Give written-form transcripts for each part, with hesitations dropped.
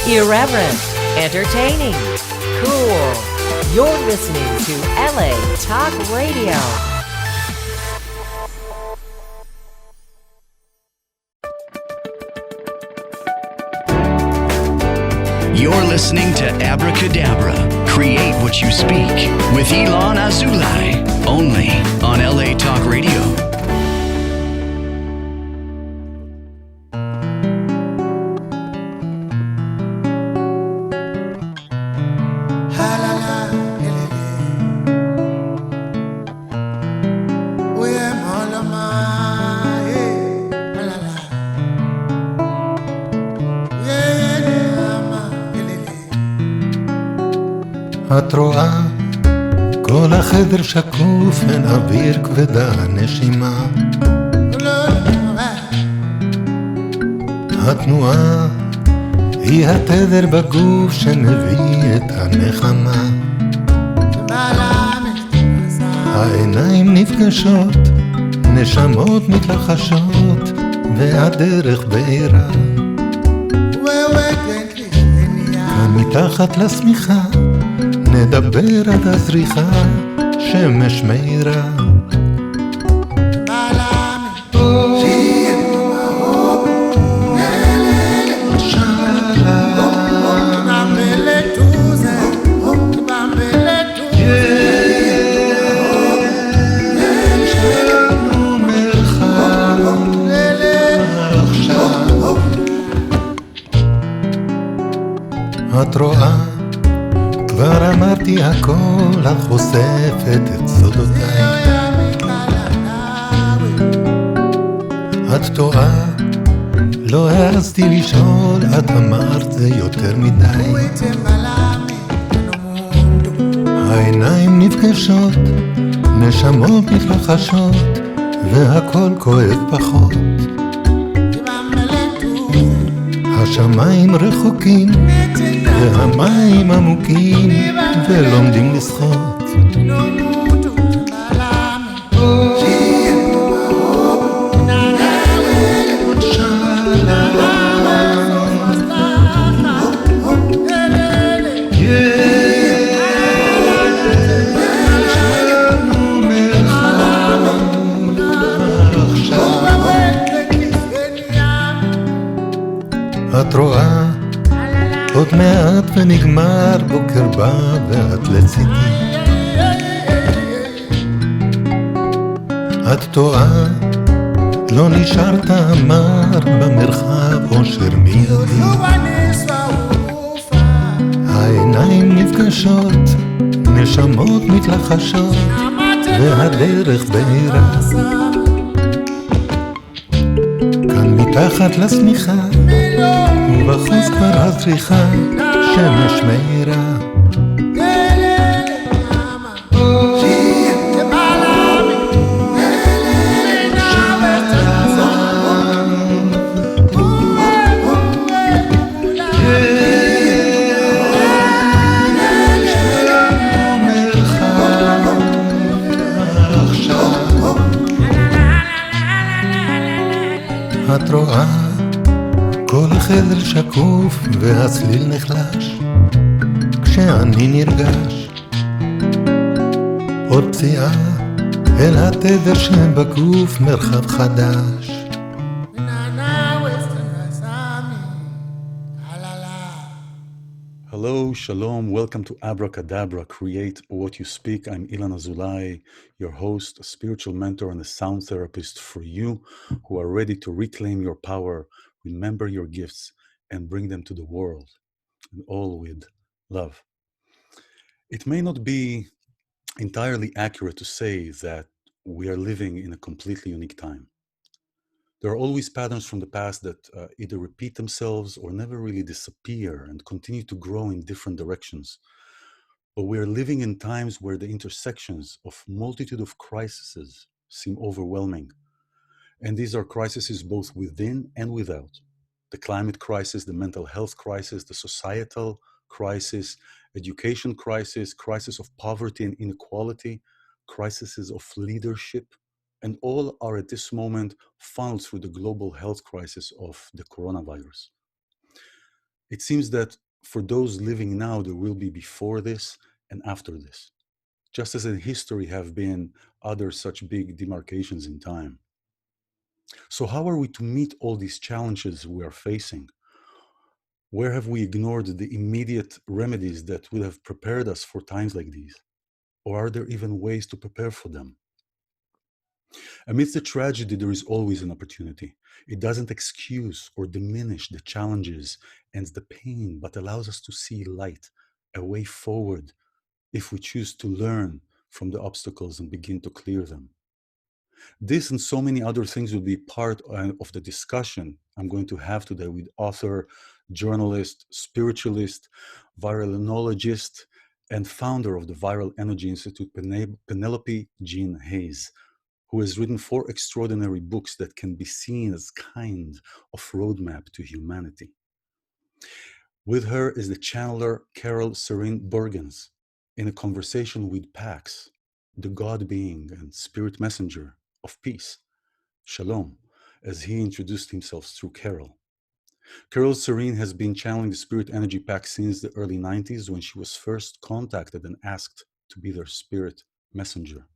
Irreverent, entertaining, cool. You're listening to LA Talk Radio. You're listening to Abracadabra, Create What You Speak, with Ilan Azoulai, only on LA Talk Radio. את רואה, כל החדר שקוף, אין אוויר כבדה נשימה. התנועה היא התדר בגוף שמביא את הנחמה. העיניים נפגשות, נשמות מתלחשות, והדרך בעירה. מתחת לשמיכה נדבר עד הזריחה, שמש מאירה. את רואה, כבר אמרתי הכל, את חושפת את סודותיי. את טועה, לא העזתי לשאול, את אמרת זה יותר מדי. העיניים נפגשות, נשמות מתלחשות, והכל כואב פחות. השמיים רחוקים והמים עמוקים, ולומדים לשחות. את רואה, עוד מעט ונגמר, בוקר בא ואת לצידי. את טועה, לא נשארת אמר, במרחב אושר מיידי. העיניים נפגשות, נשמות מתלחשות, והדרך בעירה. כאן מתחת לשמיכה, ובחוץ כבר הזריחה, שמש מאירה. את רואה, כל החדר שקוף והצליל נחלש, כשאני נרגש. עוד פציעה אל התדר שבגוף, מרחב חדש. Hello, shalom, welcome to Abracadabra, Create What You Speak. I'm Ilan Azoulai, your host, a spiritual mentor and a sound therapist for you who are ready to reclaim your power, remember your gifts, and bring them to the world, and all with love. It may not be entirely accurate to say that we are living in a completely unique time. There are always patterns from the past that either repeat themselves or never really disappear and continue to grow in different directions. But we are living in times where the intersections of multitude of crises seem overwhelming. And these are crises both within and without. The climate crisis, the mental health crisis, the societal crisis, education crisis, crisis of poverty and inequality, crises of leadership, and all are at this moment funneled through the global health crisis of the coronavirus. It seems that for those living now, there will be before this and after this, just as in history have been other such big demarcations in time. So, how are we to meet all these challenges we are facing? Where have we ignored the immediate remedies that would have prepared us for times like these? Or are there even ways to prepare for them? Amidst the tragedy, there is always an opportunity. It doesn't excuse or diminish the challenges and the pain, but allows us to see light, a way forward, if we choose to learn from the obstacles and begin to clear them. This and so many other things will be part of the discussion I'm going to have today with author, journalist, spiritualist, viralinologist, and founder of the Viral Energy Institute, Penelope Jean Hayes, who has written 4 extraordinary books that can be seen as kind of roadmap to humanity. With her is the channeler Carole Serene in a conversation with Pax, the God being and spirit messenger of peace, Shalom, as he introduced himself through Carole. Carole Serene has been channeling the spirit energy pack since the early 90s when she was first contacted and asked to be their spirit messenger.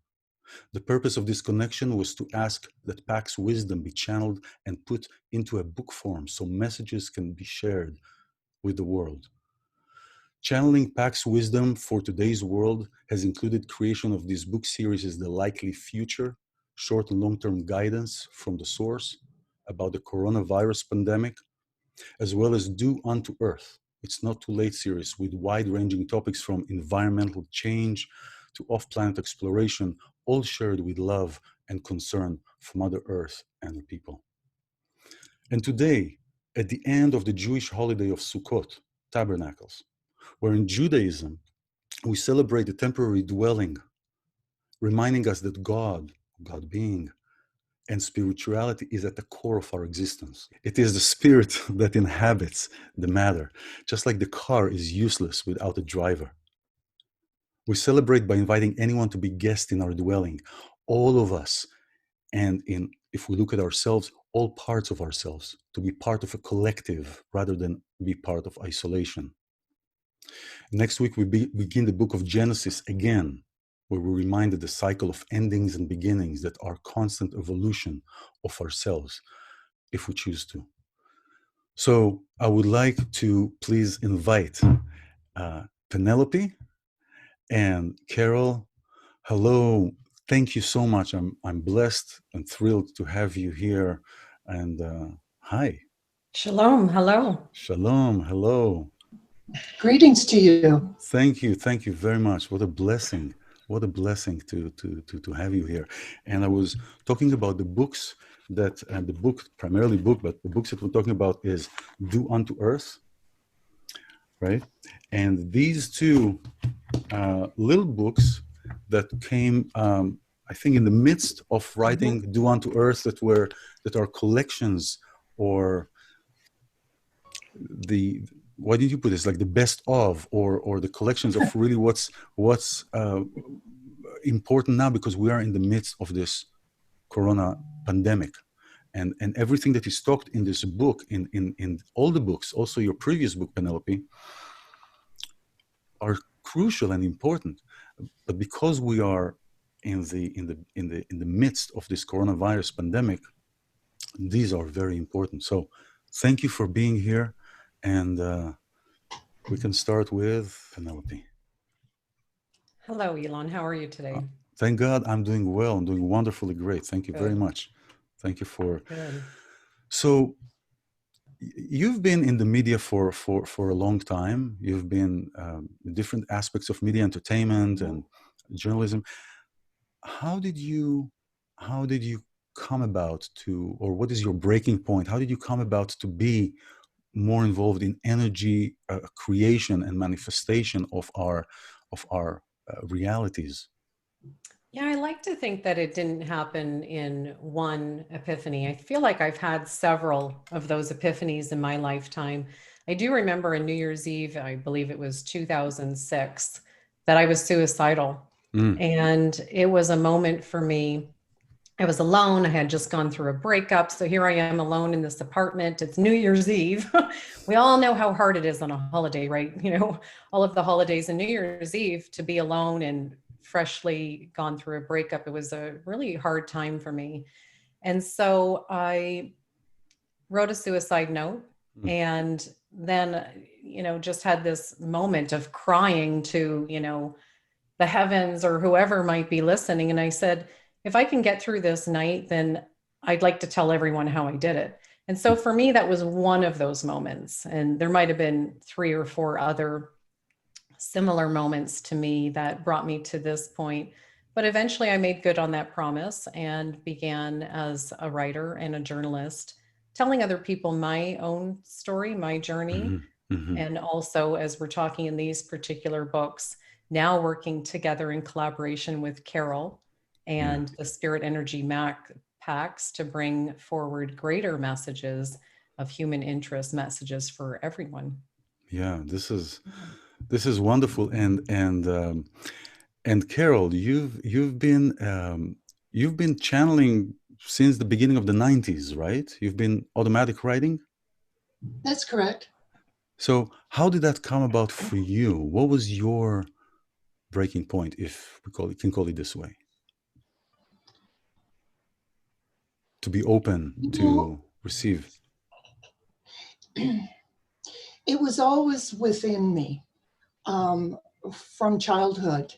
The purpose of this connection was to ask that Pack's wisdom be channeled and put into a book form so messages can be shared with the world. Channeling Pack's wisdom for today's world has included creation of this book series as The Likely Future, short and long-term guidance from the source about the coronavirus pandemic, as well as Do Unto Earth, It's Not Too Late series with wide-ranging topics from environmental change to off-planet exploration, all shared with love and concern for Mother Earth and her people. And today, at the end of the Jewish holiday of Sukkot, Tabernacles, where in Judaism, we celebrate the temporary dwelling, reminding us that God being, and spirituality is at the core of our existence. It is the spirit that inhabits the matter, just like the car is useless without a driver. We celebrate by inviting anyone to be guest in our dwelling, all of us, and if we look at ourselves, all parts of ourselves, to be part of a collective rather than be part of isolation. Next week, we begin the book of Genesis again, where we're reminded the cycle of endings and beginnings that are constant evolution of ourselves, if we choose to. So I would like to please invite Penelope and Carole. Hello, thank you so much. I'm blessed and thrilled to have you here. And hi. Shalom, hello. Shalom, hello. Greetings to you. Thank you very much. What a blessing. What a blessing to have you here. And I was talking about the books that, and the book, primarily book, but the books that we're talking about is Do Unto Earth, right? And these two little books that came, I think, in the midst of writing Do Unto Earth, that are collections, or the, why did you put this, like the best of, or the collections of really what's important now, because we are in the midst of this corona pandemic, and everything that is talked in this book, in all the books, also your previous book, Penelope, are crucial and important. But because we are in the midst of this coronavirus pandemic, these are very important. So thank you for being here, and we can start with Penelope. Hello, Elon. How are you today? Thank God I'm doing well. I'm doing wonderfully great. Thank you very much. Thank you for... Good. So you've been in the media for a long time. You've been in different aspects of media entertainment and journalism. How did you come about to, or what is your breaking point? How did you come about to be more involved in energy creation and manifestation of our realities? Yeah, I like to think that it didn't happen in one epiphany. I feel like I've had several of those epiphanies in my lifetime. I do remember on New Year's Eve, I believe it was 2006, that I was suicidal. And it was a moment for me I was alone. I had just gone through a breakup. So here I am alone in this apartment. It's New Year's Eve. We all know how hard it is on a holiday, right? All of the holidays and New Year's Eve to be alone and freshly gone through a breakup. It was a really hard time for me. And so I wrote a suicide note and then, just had this moment of crying to, the heavens or whoever might be listening. And I said, if I can get through this night, then I'd like to tell everyone how I did it. And so for me, that was one of those moments. And there might have been 3 or 4 other similar moments to me that brought me to this point. But eventually I made good on that promise and began as a writer and a journalist, telling other people my own story, my journey. And also, as we're talking in these particular books, now working together in collaboration with Carole and the Spirit Energy Packs to bring forward greater messages of human interest, messages for everyone. Yeah, this is wonderful. And Carole, you've been channeling since the beginning of the 90s, right? You've been automatic writing? That's correct. So how did that come about for you? What was your breaking point, if we can call it this way? To be open to receive. It was always within me from childhood.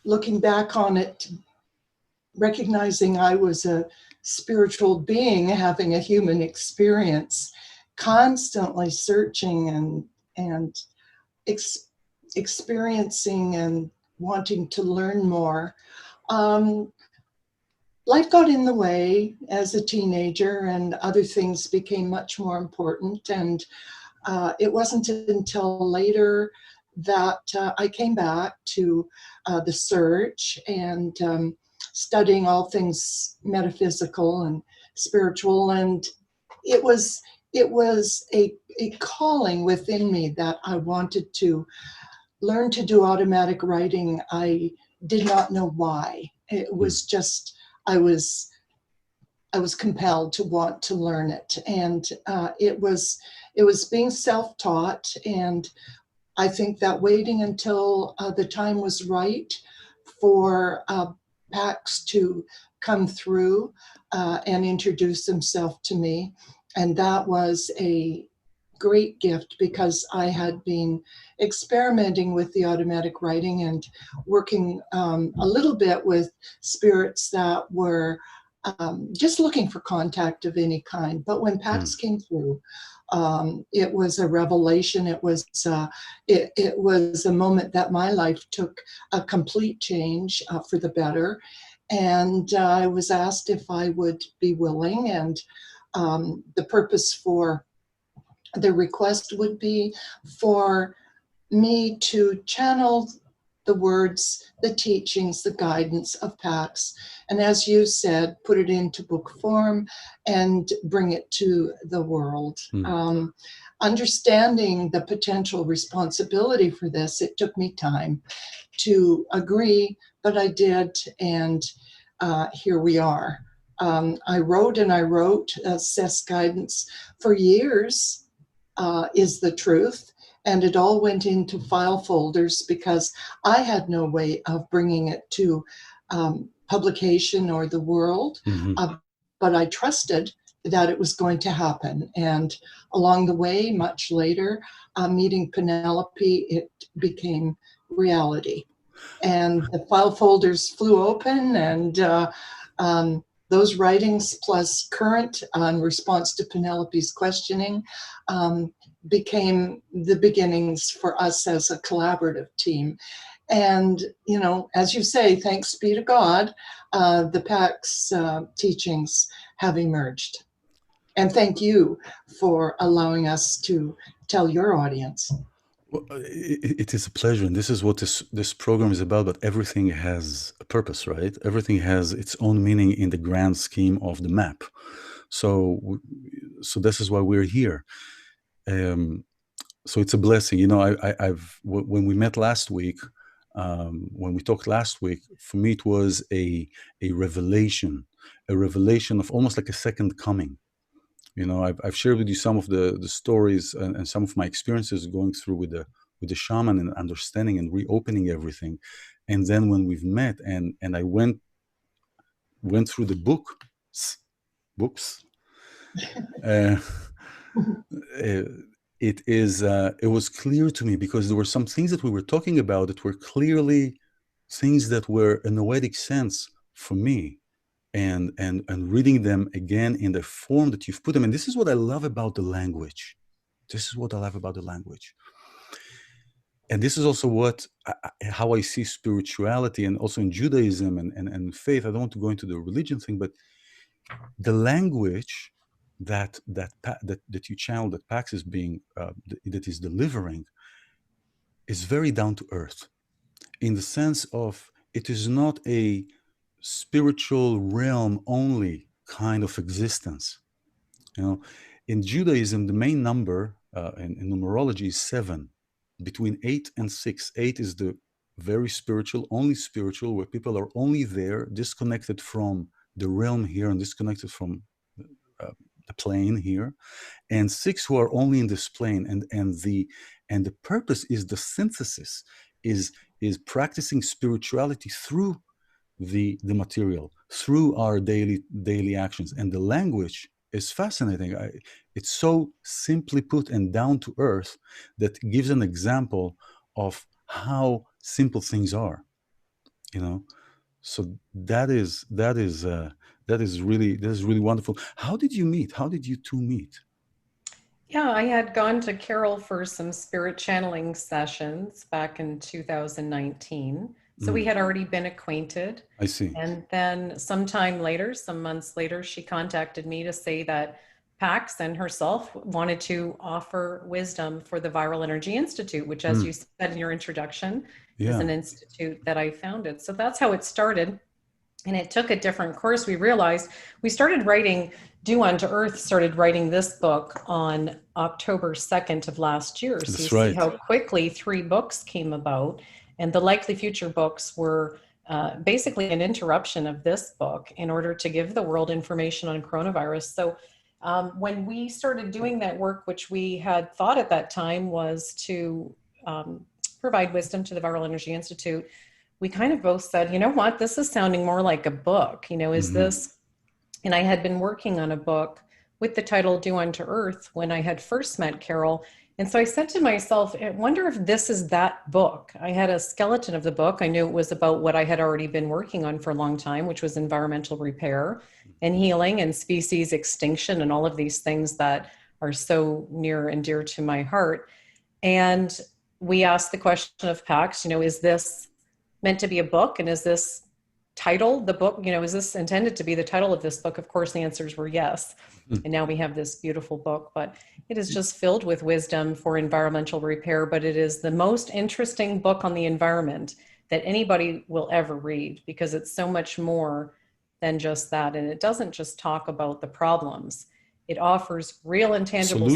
Looking back on it, recognizing I was a spiritual being having a human experience, constantly searching and experiencing and wanting to learn more. Life got in the way as a teenager and other things became much more important. And it wasn't until later that I came back to the search and studying all things metaphysical and spiritual. And it was a calling within me that I wanted to learn to do automatic writing. I did not know why. It was just, I was compelled to want to learn it. And it was being self-taught. And I think that waiting until the time was right for Pax to come through and introduce himself to me. And that was a great gift because I had been experimenting with the automatic writing and working a little bit with spirits that were just looking for contact of any kind. But when Pax came through, it was a revelation. It was a moment that my life took a complete change for the better. And I was asked if I would be willing, and the purpose for the request would be for me to channel the words, the teachings, the guidance of Pax, and as you said, put it into book form and bring it to the world. Understanding the potential responsibility for this, it took me time to agree, but I did, and here we are. I wrote, assess guidance for years, is the truth. And it all went into file folders because I had no way of bringing it to publication or the world. But I trusted that it was going to happen. And along the way, much later, meeting Penelope, it became reality. And the file folders flew open, and those writings plus current response to Penelope's questioning became the beginnings for us as a collaborative team. And, as you say, thanks be to God, the Pax teachings have emerged. And thank you for allowing us to tell your audience. Well, it is a pleasure, and this is what this program is about. But everything has a purpose, right? Everything has its own meaning in the grand scheme of the map. So this is why we're here. So it's a blessing. I've when we met last week, when we talked last week, for me it was a revelation, of almost like a second coming. I've shared with you some of the stories and some of my experiences going through with the shaman and understanding and reopening everything. And then when we've met and I went through the books, uh, it was clear to me, because there were some things that we were talking about that were clearly things that were in a noetic sense for me. And reading them again in the form that you've put them. And this is what I love about the language. And this is also how I see spirituality, and also in Judaism and faith. I don't want to go into the religion thing, but the language that you channel, that Pax is being, that is delivering, is very down to earth, in the sense of it is not a spiritual realm only kind of existence. In Judaism, the main number in numerology is 7, between 8 and 6. 8 is the very spiritual, only spiritual, where people are only there, disconnected from the realm here and disconnected from the plane here, and 6 who are only in this plane. And the purpose is the synthesis, is practicing spirituality through the material, through our daily actions. And the language is fascinating. It's so simply put and down to earth that gives an example of how simple things are. So that is really wonderful. How did you meet? How did you two meet? Yeah, I had gone to Carole for some spirit channeling sessions back in 2019. So we had already been acquainted. I see. And then sometime later, some months later, she contacted me to say that Pax and herself wanted to offer wisdom for the Viral Energy Institute, which, as you said in your introduction, is an institute that I founded. So that's how it started. And it took a different course. We realized we started writing, Due Unto Earth started writing this book on October 2nd of last year. So That's you right. see how quickly 3 books came about. And the Likely Future books were basically an interruption of this book in order to give the world information on coronavirus. So when we started doing that work, which we had thought at that time was to provide wisdom to the Viral Energy Institute, we kind of both said, you know what, this is sounding more like a book. Is this, and I had been working on a book with the title Due Unto Earth when I had first met Carole. And so I said to myself, I wonder if this is that book. I had a skeleton of the book. I knew it was about what I had already been working on for a long time, which was environmental repair and healing and species extinction and all of these things that are so near and dear to my heart. And we asked the question of Pax, is this meant to be a book? And is this title the book? Is this intended to be the title of this book? Of course, the answers were yes. And now we have this beautiful book, but it is just filled with wisdom for environmental repair. But it is the most interesting book on the environment that anybody will ever read, because it's so much more than just that. And it doesn't just talk about the problems. It offers real and tangible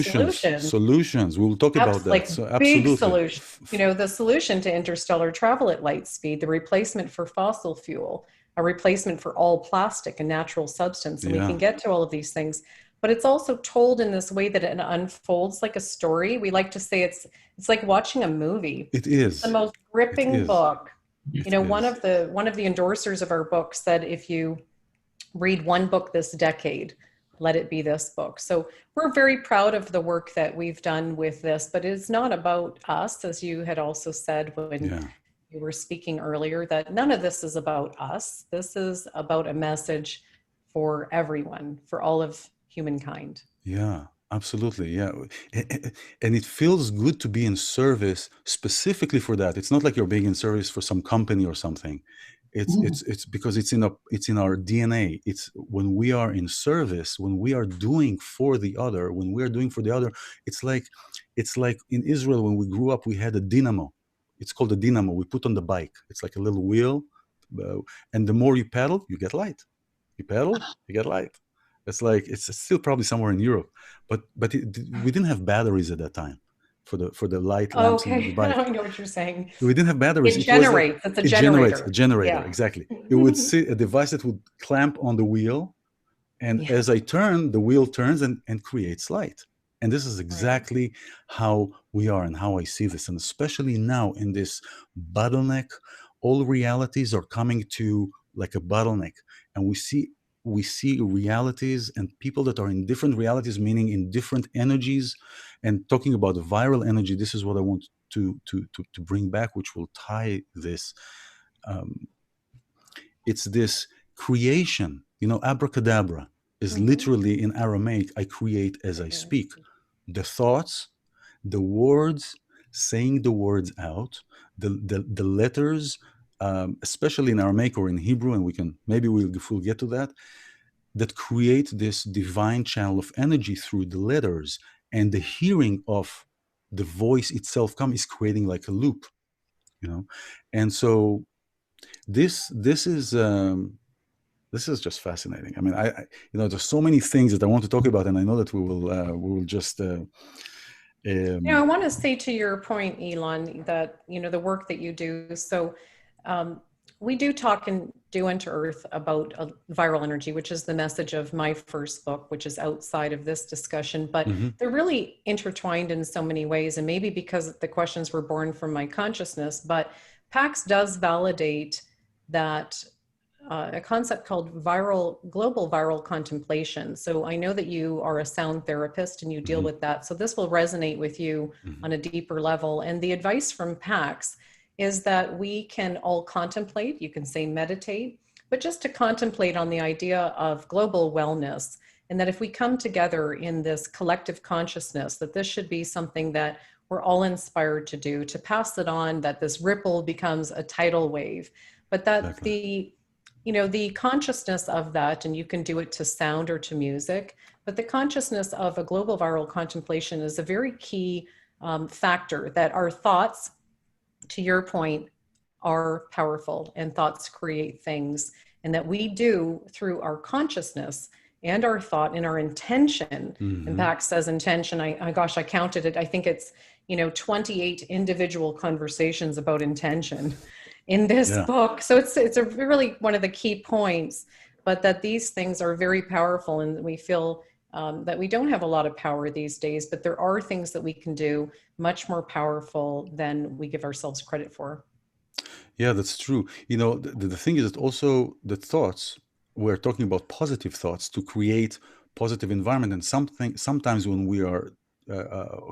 solutions. We'll talk about that. Like so big solutions. The solution to interstellar travel at light speed, the replacement for fossil fuel, a replacement for all plastic and natural substance. And we can get to all of these things. But it's also told in this way that it unfolds like a story. We like to say it's like watching a movie. It is. It's the most gripping book. One of the endorsers of our book said, if you read one book this decade, let it be this book. So we're very proud of the work that we've done with this, but it's not about us, as you had also said when you were speaking earlier, that none of this is about us. This is about a message for everyone, for all of humankind. Yeah, absolutely. Yeah. And it feels good to be in service specifically for that. It's not like you're being in service for some company or something. It's because it's in our DNA. It's when we are in service, when we are doing for the other, it's like in Israel, when we grew up, we had a dynamo. It's called a dynamo. We put on the bike. It's like a little wheel. And the more you pedal, you get light. You pedal, you get light. It's still probably somewhere in Europe, but we didn't have batteries at that time. for the light Oh, lamps in okay. the bike. I know what you're saying. We didn't have batteries. It It was generates. It's a it generates a generator. generator, Yeah. exactly. It would sit a device that would clamp on the wheel, and Yeah. as I turn, the wheel turns and creates light. And this is Right. exactly how we are and how I see this. And especially now in this bottleneck, all realities are coming to like a bottleneck. And we see realities and people that are in different realities, meaning in different energies. And talking about viral energy, this is what I want to bring back, which will tie this. Um, it's this creation, abracadabra is literally in Aramaic, I create as I speak. The thoughts, the words, saying the words out, the letters, especially in Aramaic or in Hebrew, and we'll get to that create this divine channel of energy through the letters, and the hearing of the voice itself is creating like a loop, and so this is just fascinating. I mean, there's so many things that I want to talk about, and I know that we will just. I want to say to your point, Elon, that the work that you do. So, we do talk in Do Unto Earth about viral energy, which is the message of my first book, which is outside of this discussion. But they're really intertwined in so many ways, and maybe because the questions were born from my consciousness. But PAX does validate that. A concept called global viral contemplation. So I know that you are a sound therapist and you deal with that. So this will resonate with you on a deeper level. And the advice from PAX is that we can all contemplate, you can say meditate, but just to contemplate on the idea of global wellness. And that if we come together in this collective consciousness, that this should be something that we're all inspired to do, to pass it on, that this ripple becomes a tidal wave, but that Exactly. the consciousness of that, and you can do it to sound or to music, but the consciousness of a global viral contemplation is a very key factor, that our thoughts, to your point, are powerful, and thoughts create things, and that we do through our consciousness and our thought and our intention. And Pax says intention, I counted it. I think it's, 28 individual conversations about intention in this book. So it's a really one of the key points, but that these things are very powerful, and we feel that we don't have a lot of power these days, but there are things that we can do much more powerful than we give ourselves credit for. Yeah, that's true. The thing is that also the thoughts, we're talking about positive thoughts to create positive environment. And sometimes when we are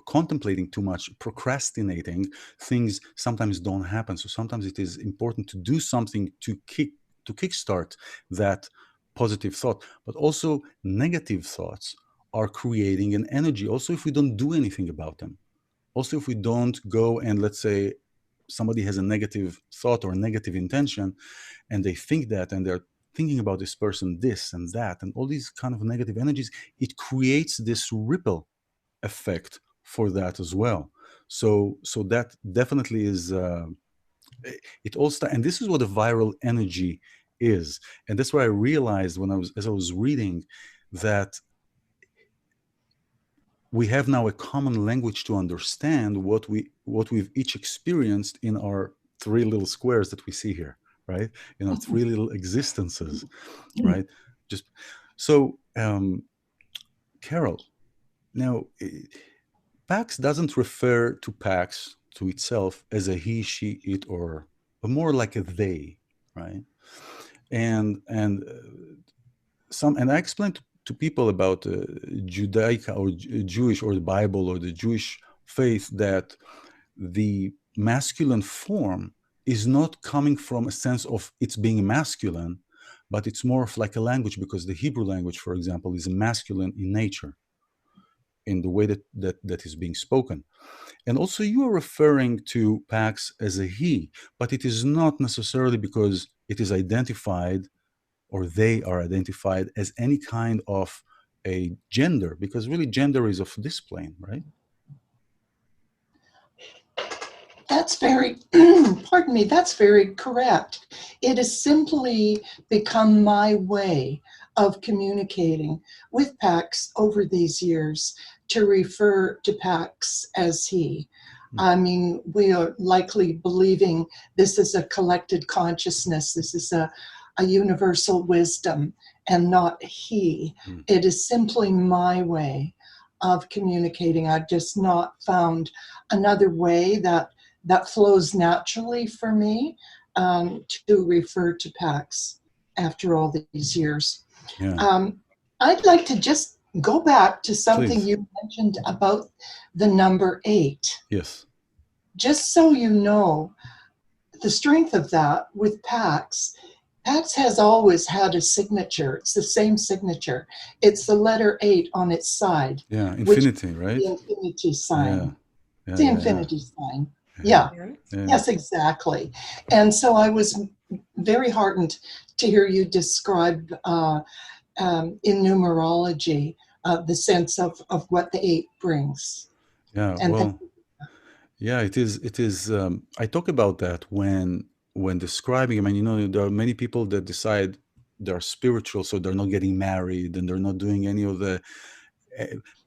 contemplating too much, procrastinating, things sometimes don't happen. So sometimes it is important to do something to kickstart that positive thought. But also negative thoughts are creating an energy. Also, if we don't do anything about them. Also, if we don't go and, let's say, somebody has a negative thought or a negative intention, and they think that, and they're thinking about this person, this and that, and all these kind of negative energies, it creates this ripple effect for that as well. So that definitely is it all and this is what the viral energy is. And that's why I realized as I was reading that we have now a common language to understand what we've each experienced in our three little squares that we see here, right? In our three little existences, right? Just so, Carole, now PAX doesn't refer to PAX to itself as a he, she, it, or more like a they, right? And I explained to people about Judaica or Jewish or the Bible or the Jewish faith that the masculine form is not coming from a sense of it's being masculine, but it's more of like a language, because the Hebrew language, for example, is masculine in nature, in the way that is being spoken. And also you are referring to PAX as a he, but it is not necessarily because it is identified, or they are identified as any kind of a gender, because really gender is of this plane, right? That's very, pardon me, that's very correct. It has simply become my way of communicating with Pax over these years to refer to Pax as he. I mean, we are likely believing this is a collected consciousness, this is a universal wisdom, and not he. It is simply my way of communicating. I've just not found another way that flows naturally for me to refer to Pax after all these years. Yeah. I'd like to just go back to something Please. you mentioned about the number 8. Yes. Just so you know, the strength of that with Pax has always had a signature. It's the same signature. It's the letter 8 on its side. Yeah. Which Infinity, is right? the infinity sign. Yeah. The infinity sign. Yeah. Yes, exactly. And so I was very heartened to hear you describe in numerology the sense of what the 8 brings. Yeah. And Well, yeah, it is. I talk about that when describing. I mean, you know, there are many people that decide they're spiritual, so they're not getting married and they're not doing any of the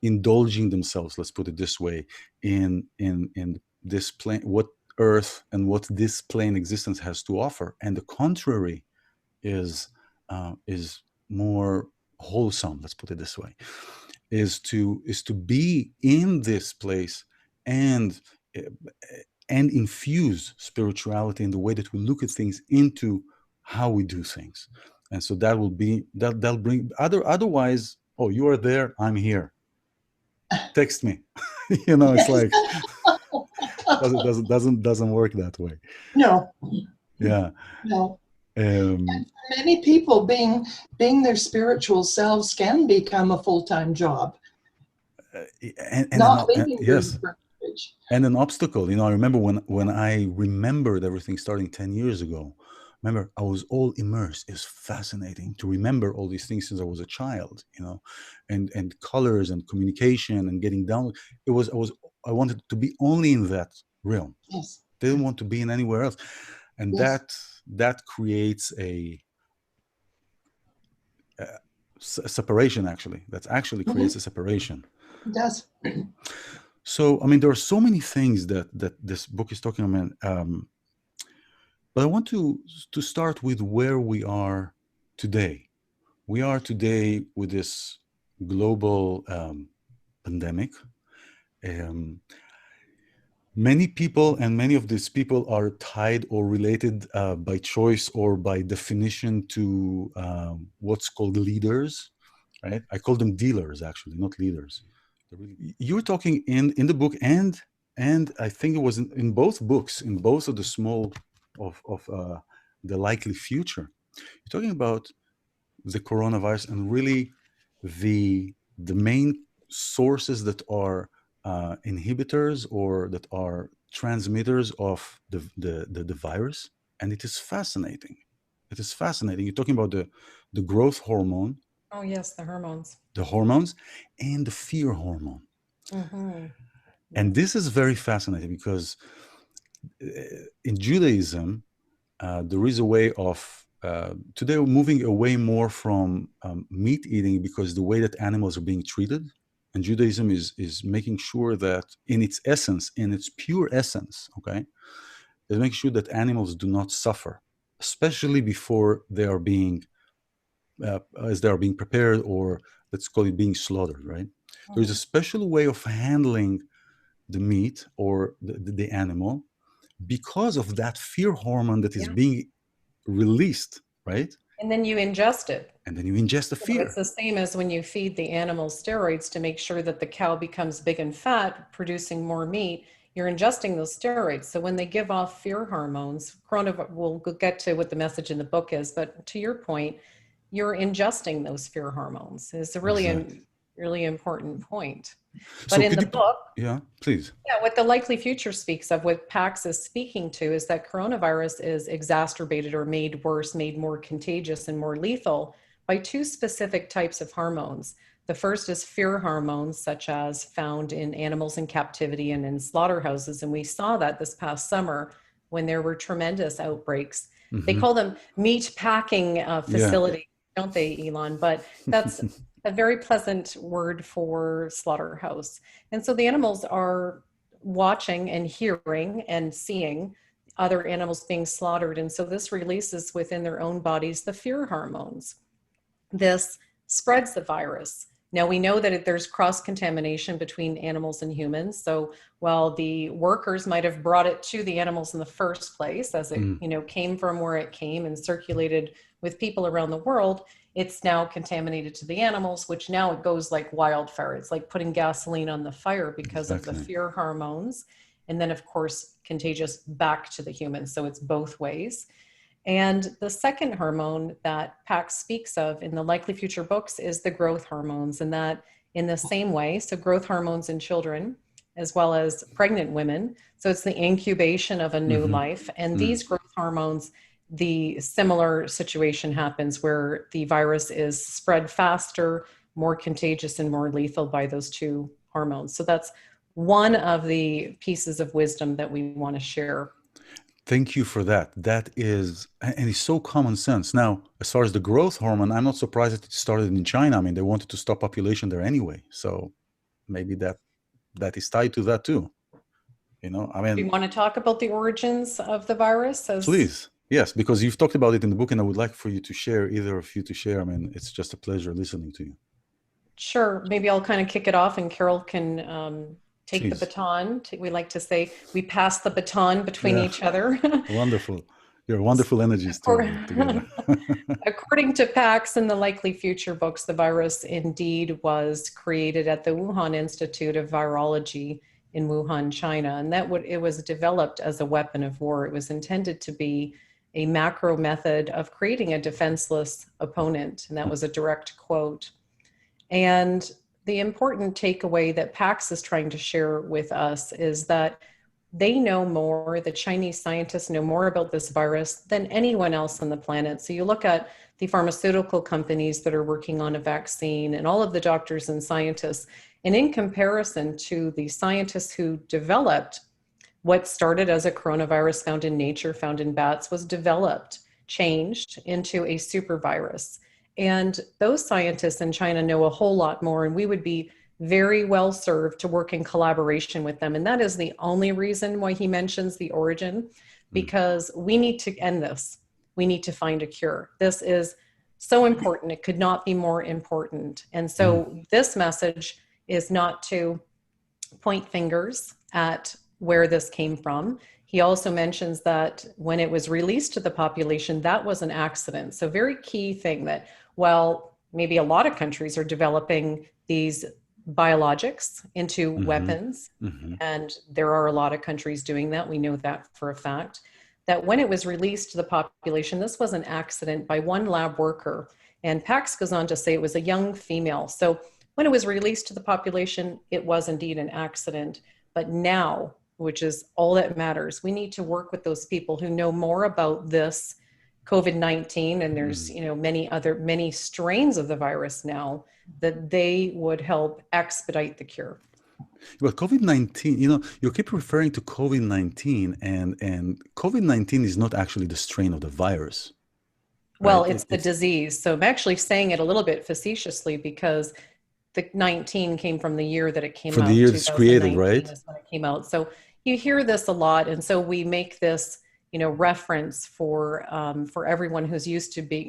indulging themselves. Let's put it this way: in this plane, what Earth and what this plane existence has to offer, and the contrary is more wholesome. Let's put it this way: is to be in this place and infuse spirituality in the way that we look at things into how we do things. And so that will be that'll bring otherwise, oh, you are there, I'm here, text me. You know, it's like doesn't work that way. no. Yeah. No. Many people being their spiritual selves can become a full-time job. Yes. And an obstacle. You know, I remember when I remembered everything starting 10 years ago. Remember, I was all immersed. It's fascinating to remember all these things since I was a child, you know, and colors and communication and getting down. I wanted to be only in that realm. Yes. Didn't want to be in anywhere else. And yes. that creates a separation, actually. That actually creates a separation. It does. So, I mean, there are so many things that this book is talking about. But I want to start with where we are today. We are today with this global pandemic. Many people, and many of these people are tied or related by choice or by definition to what's called leaders, right? I call them dealers, actually, not leaders. You were talking in the book, and I think it was in both books, in both of the small of the likely future. You're talking about the coronavirus and really the main sources that are inhibitors or that are transmitters of the virus. And it is fascinating. It is fascinating. You're talking about the growth hormone. Oh, yes, the hormones. The hormones and the fear hormone. Mm-hmm. And this is very fascinating because in Judaism, there is a way of, today we're moving away more from meat eating because the way that animals are being treated. And Judaism is making sure that in its essence, in its pure essence, okay, is making sure that animals do not suffer, especially before they are being, as they are being prepared, or let's call it being slaughtered, right? Mm-hmm. There's a special way of handling the meat or the animal because of that fear hormone that is being released, right? And then you ingest it. And then you ingest the fear. It's the same as when you feed the animal steroids to make sure that the cow becomes big and fat, producing more meat. You're ingesting those steroids. So when they give off fear hormones, we'll get to what the message in the book is, but to your point, you're ingesting those fear hormones. It's a really important point. But in the book, yeah, please. Yeah, what the likely future speaks of, what Pax is speaking to, is that coronavirus is exacerbated or made worse, made more contagious and more lethal by two specific types of hormones. The first is fear hormones, such as found in animals in captivity and in slaughterhouses. And we saw that this past summer when there were tremendous outbreaks. Mm-hmm. They call them meat packing facilities. don't they, Elon? But that's a very pleasant word for slaughterhouse. And so the animals are watching and hearing and seeing other animals being slaughtered. And so this releases within their own bodies the fear hormones. This spreads the virus. Now we know that there's cross-contamination between animals and humans. So while the workers might have brought it to the animals in the first place, as it came from where it came and circulated with people around the world, it's now contaminated to the animals, which now it goes like wildfire. It's like putting gasoline on the fire because of the fear hormones. And then, of course, contagious back to the humans. So it's both ways. And the second hormone that Pax speaks of in the Likely Future books is the growth hormones, and that in the same way, so growth hormones in children, as well as pregnant women. So it's the incubation of a new life. And these growth hormones, the similar situation happens where the virus is spread faster, more contagious, and more lethal by those two hormones. So that's one of the pieces of wisdom that we want to share. Thank you for that. That is, and it's so common sense. Now, as far as the growth hormone, I'm not surprised that it started in China. I mean, they wanted to stop population there anyway. So maybe that is tied to that too. I mean, do you want to talk about the origins of the virus? Please. Yes, because you've talked about it in the book, and I would like for you to share, either of you to share. I mean, it's just a pleasure listening to you. Sure. Maybe I'll kind of kick it off and Carole can take the baton. We like to say we pass the baton between each other. Wonderful. Your wonderful energies together. According to Pax in the Likely Future books, the virus indeed was created at the Wuhan Institute of Virology in Wuhan, China. And it was developed as a weapon of war. It was intended to be a macro method of creating a defenseless opponent. And that was a direct quote. And the important takeaway that Pax is trying to share with us is that they know more, the Chinese scientists know more about this virus than anyone else on the planet. So you look at the pharmaceutical companies that are working on a vaccine and all of the doctors and scientists, and in comparison to the scientists who developed what started as a coronavirus found in nature, found in bats, was developed, changed into a super virus. And those scientists in China know a whole lot more, and we would be very well served to work in collaboration with them. And that is the only reason why he mentions the origin, because we need to end this. We need to find a cure. This is so important. It could not be more important. And so this message is not to point fingers at where this came from. He also mentions that when it was released to the population, that was an accident. So very key thing that while maybe a lot of countries are developing these biologics into weapons, and there are a lot of countries doing that, we know that for a fact, that when it was released to the population, this was an accident by one lab worker. And Pax goes on to say it was a young female. So when it was released to the population, it was indeed an accident. But now, which is all that matters, we need to work with those people who know more about this COVID-19, and there's many strains of the virus now, that they would help expedite the cure. But COVID-19, you keep referring to COVID-19, and COVID-19 is not actually the strain of the virus. Well, right? it's the disease. So I'm actually saying it a little bit facetiously because the 19 came from the year that it came out. For the year it's created, right? Is when it came out. So you hear this a lot, and so we make this reference for everyone who's used to be,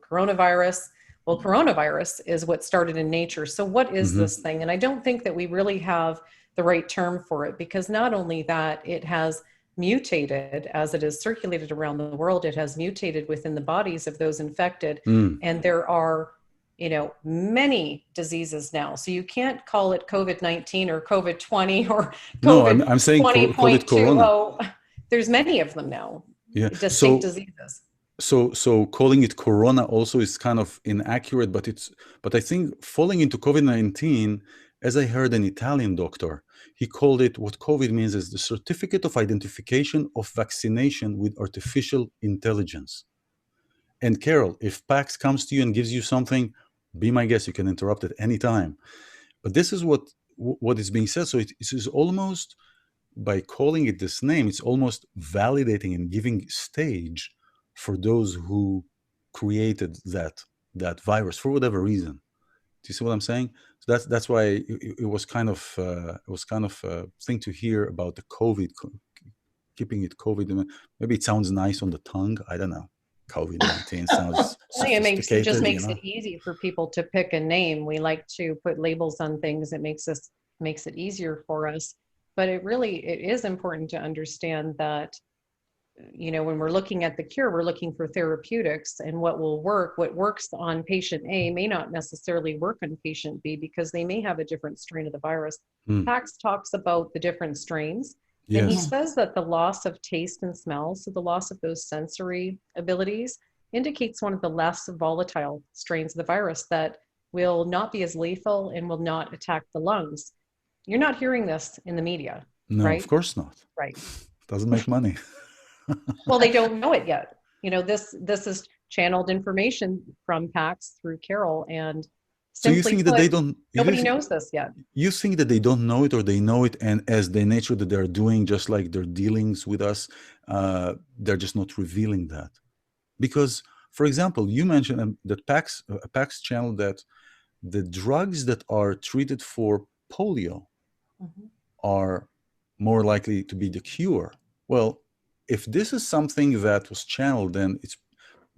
coronavirus. Well, coronavirus is what started in nature. So what is this thing? And I don't think that we really have the right term for it, because not only that, it has mutated as it is circulated around the world. It has mutated within the bodies of those infected. And there are, many diseases now. So you can't call it COVID-19 or COVID-20 or COVID. No, I'm saying call it Corona. There's many of them now. Yeah. Distinct diseases. So calling it Corona also is kind of inaccurate, but I think falling into COVID-19, as I heard an Italian doctor, he called it, what COVID means is the certificate of identification of vaccination with artificial intelligence. And Carole, if Pax comes to you and gives you something, be my guest, you can interrupt at any time. But this is what is being said. So it is almost, by calling it this name, it's almost validating and giving stage for those who created that that virus for whatever reason. Do you see what I'm saying? So that's why it was kind of a thing to hear about the COVID, keeping it COVID. Maybe it sounds nice on the tongue. I don't know. COVID-19 sounds I think it just sophisticated, makes it easy for people to pick a name. We like to put labels on things. It makes it easier for us. But it is important to understand that, when we're looking at the cure, we're looking for therapeutics, and what works on patient A may not necessarily work on patient B because they may have a different strain of the virus. Pax talks about the different strains. And he Yes. says that the loss of taste and smell, so the loss of those sensory abilities, indicates one of the less volatile strains of the virus that will not be as lethal and will not attack the lungs. You're not hearing this in the media, No, right? of course not. Right. Doesn't make money. Well, they don't know it yet. This is channeled information from Pax through Carole, and So you simply think that put, they don't? nobody knows this yet. You think that they don't know it, or they know it, and as the nature that they're doing, just like their dealings with us, they're just not revealing that. Because, for example, you mentioned that Pax channel that the drugs that are treated for polio are more likely to be the cure. Well, if this is something that was channeled, then it's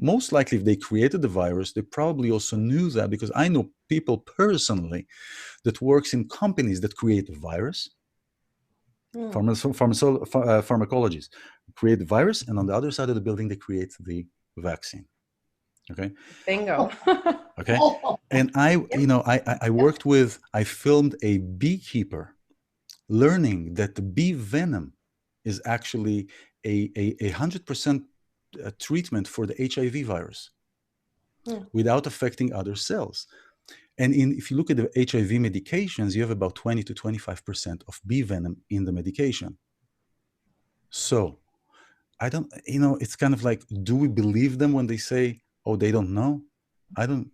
most likely if they created the virus, they probably also knew that, because I know people personally that works in companies that create the virus, pharmacologists create the virus, and on the other side of the building, they create the vaccine. Okay. Bingo. Okay. And I filmed a beekeeper learning that the bee venom is actually a 100% treatment for the HIV virus without affecting other cells. And if you look at the HIV medications, you have about 20 to 25% of bee venom in the medication. So I don't, it's kind of like, do we believe them when they say, oh, they don't know? I don't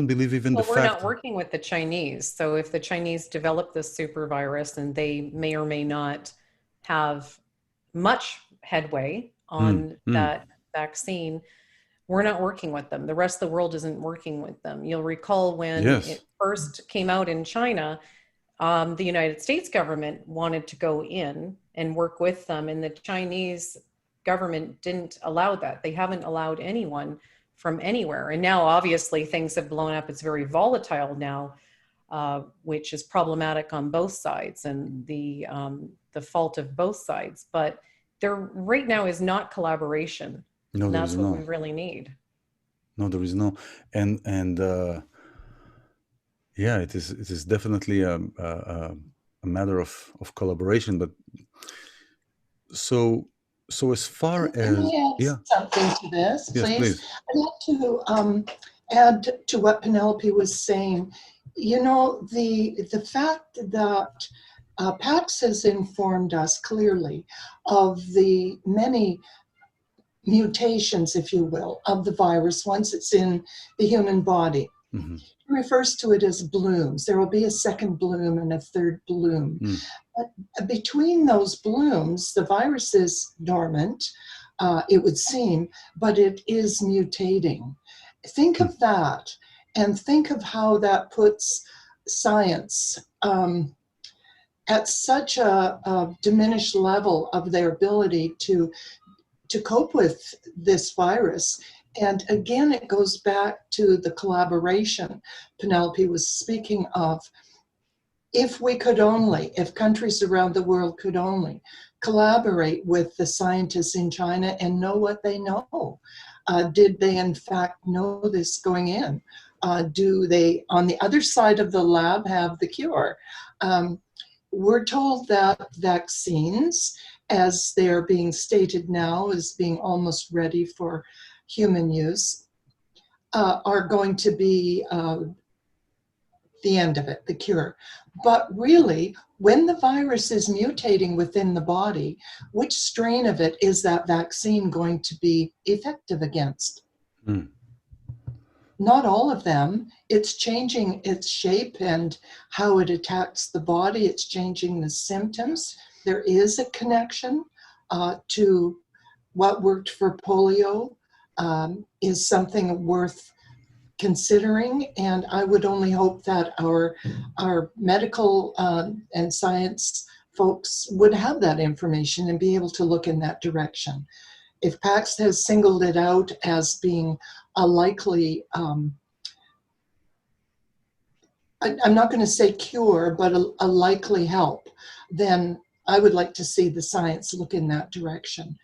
believe even the fact. We're not working with the Chinese. So if the Chinese develop this super virus and they may or may not have much headway on that vaccine, we're not working with them. The rest of the world isn't working with them. You'll recall when it first came out in China, the United States government wanted to go in and work with them, and the Chinese government didn't allow that. They haven't allowed anyone from anywhere. And now obviously things have blown up. It's very volatile now, which is problematic on both sides, and the fault of both sides. But there right now is not collaboration. No, and there that's is what no. we really need. No, there is no. And yeah, it is definitely a matter of collaboration. But so as far as something to this, yes, please. I'd like to add to what Penelope was saying. The fact that Pax has informed us clearly of the many mutations, if you will, of the virus once it's in the human body. Mm-hmm. He refers to it as blooms. There will be a second bloom and a third bloom. But between those blooms, the virus is dormant, it would seem, but it is mutating. Think of that, and think of how that puts science at such a diminished level of their ability to cope with this virus. And again, it goes back to the collaboration Penelope was speaking of. If countries around the world could only collaborate with the scientists in China and know what they know. Did they in fact know this going in? Do they, on the other side of the lab, have the cure? We're told that vaccines, as they're being stated now as being almost ready for human use, are going to be the end of it, the cure. But really, when the virus is mutating within the body, which strain of it is that vaccine going to be effective against? Not all of them. It's changing its shape and how it attacks the body. It's changing the symptoms. There is a connection to what worked for polio is something worth considering, and I would only hope that our medical and science folks would have that information and be able to look in that direction. If PAX has singled it out as being a likely, I'm not going to say cure, but a likely help, then I would like to see the science look in that direction.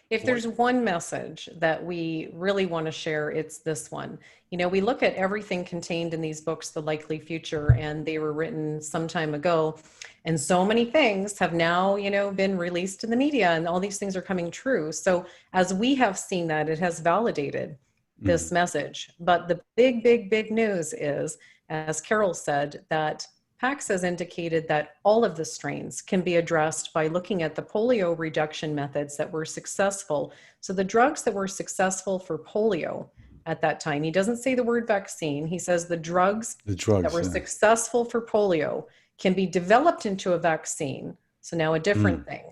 If there's one message that we really want to share, it's this one. You know, we look at everything contained in these books, The Likely Future, and they were written some time ago. And so many things have now, you know, been released in the media, and all these things are coming true. So as we have seen that, it has validated this message. But the big news is, as Carole said, that PAX has indicated that all of the strains can be addressed by looking at the polio reduction methods that were successful. So the drugs that were successful for polio at that time, he doesn't say the word vaccine, he says the drugs that were successful for polio can be developed into a vaccine. So now a different thing,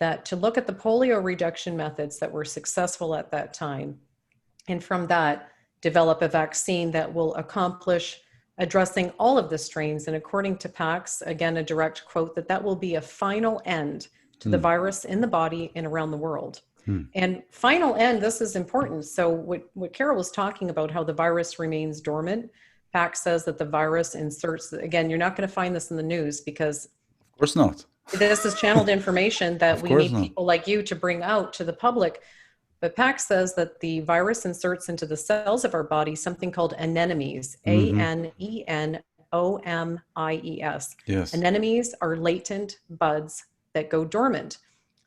that to look at the polio reduction methods that were successful at that time, and from that develop a vaccine that will accomplish addressing all of the strains. And according to PAX, again, a direct quote, that will be a final end to the virus in the body and around the world. And final end, this is important. So what Carole was talking about, how the virus remains dormant, PAX says that the virus inserts, again, you're not going to find this in the news because of course not. This is channeled information that we need people like you to bring out to the public. But PAX says that the virus inserts into the cells of our body something called anemones, anemomies. Yes. Anemones are latent buds that go dormant.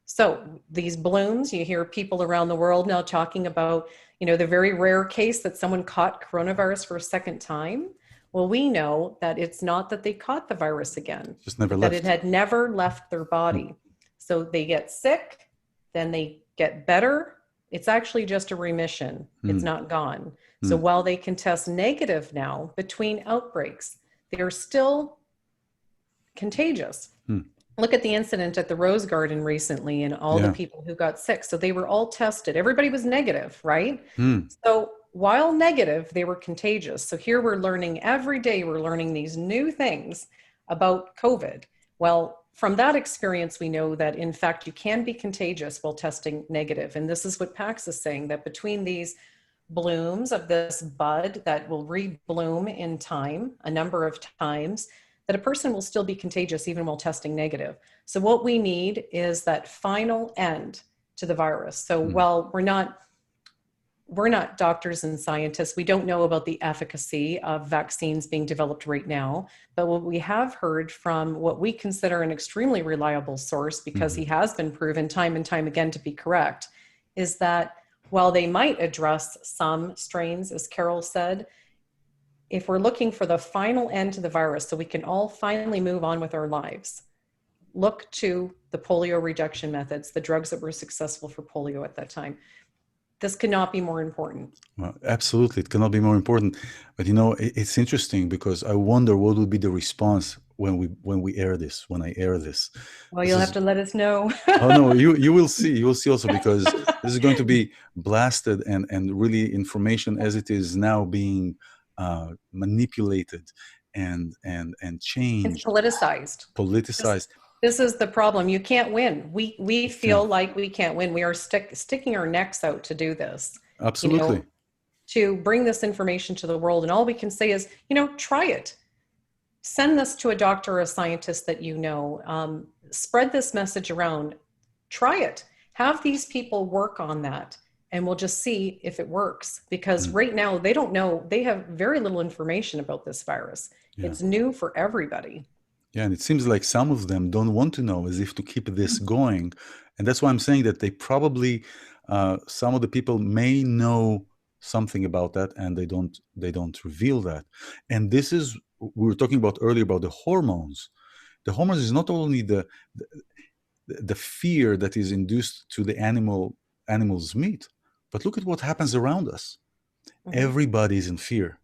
So these blooms, you hear people around the world now talking about, you know, the very rare case that someone caught coronavirus for a second time. Well, we know that it's not that they caught the virus again, just never that left. it had never left their body. So they get sick, then they get better. It's actually just a remission. It's not gone. So while they can test negative now between outbreaks, they are still contagious. Look at the incident at the Rose Garden recently and all the people who got sick. So they were all tested. Everybody was negative, right? So while negative, they were contagious. So here we're learning every day, we're learning these new things about COVID. Well, from that experience, we know that, in fact, you can be contagious while testing negative. And this is what PAX is saying, that between these blooms of this bud that will rebloom in time, a number of times, that a person will still be contagious even while testing negative. So what we need is that final end to the virus. So while we're not doctors and scientists, we don't know about the efficacy of vaccines being developed right now. But what we have heard from what we consider an extremely reliable source, because he has been proven time and time again to be correct, is that while they might address some strains, as Carole said, if we're looking for the final end to the virus so we can all finally move on with our lives, look to the polio reduction methods, the drugs that were successful for polio at that time. This cannot be more important. Well, absolutely, it cannot be more important. But you know, it's interesting because I wonder what would be the response when I air this. Well, you'll have to let us know. Oh no, you will see. You will see also, because this is going to be blasted and really information as it is now being manipulated and changed. It's politicized. This is the problem. You can't win. We feel like we can't win. We are sticking our necks out to do this. Absolutely. You know, to bring this information to the world. And all we can say is, you know, try it. Send this to a doctor or a scientist that you know. Spread this message around. Try it. Have these people work on that. And we'll just see if it works. Because right now, they don't know. They have very little information about this virus. Yeah. It's new for everybody. Yeah, and it seems like some of them don't want to know, as if to keep this going. And that's why I'm saying that they probably, some of the people may know something about that, and they don't reveal that. And this is, we were talking about earlier about the hormones. The hormones is not only the fear that is induced to the animal's meat, but look at what happens around us. Everybody is in fear.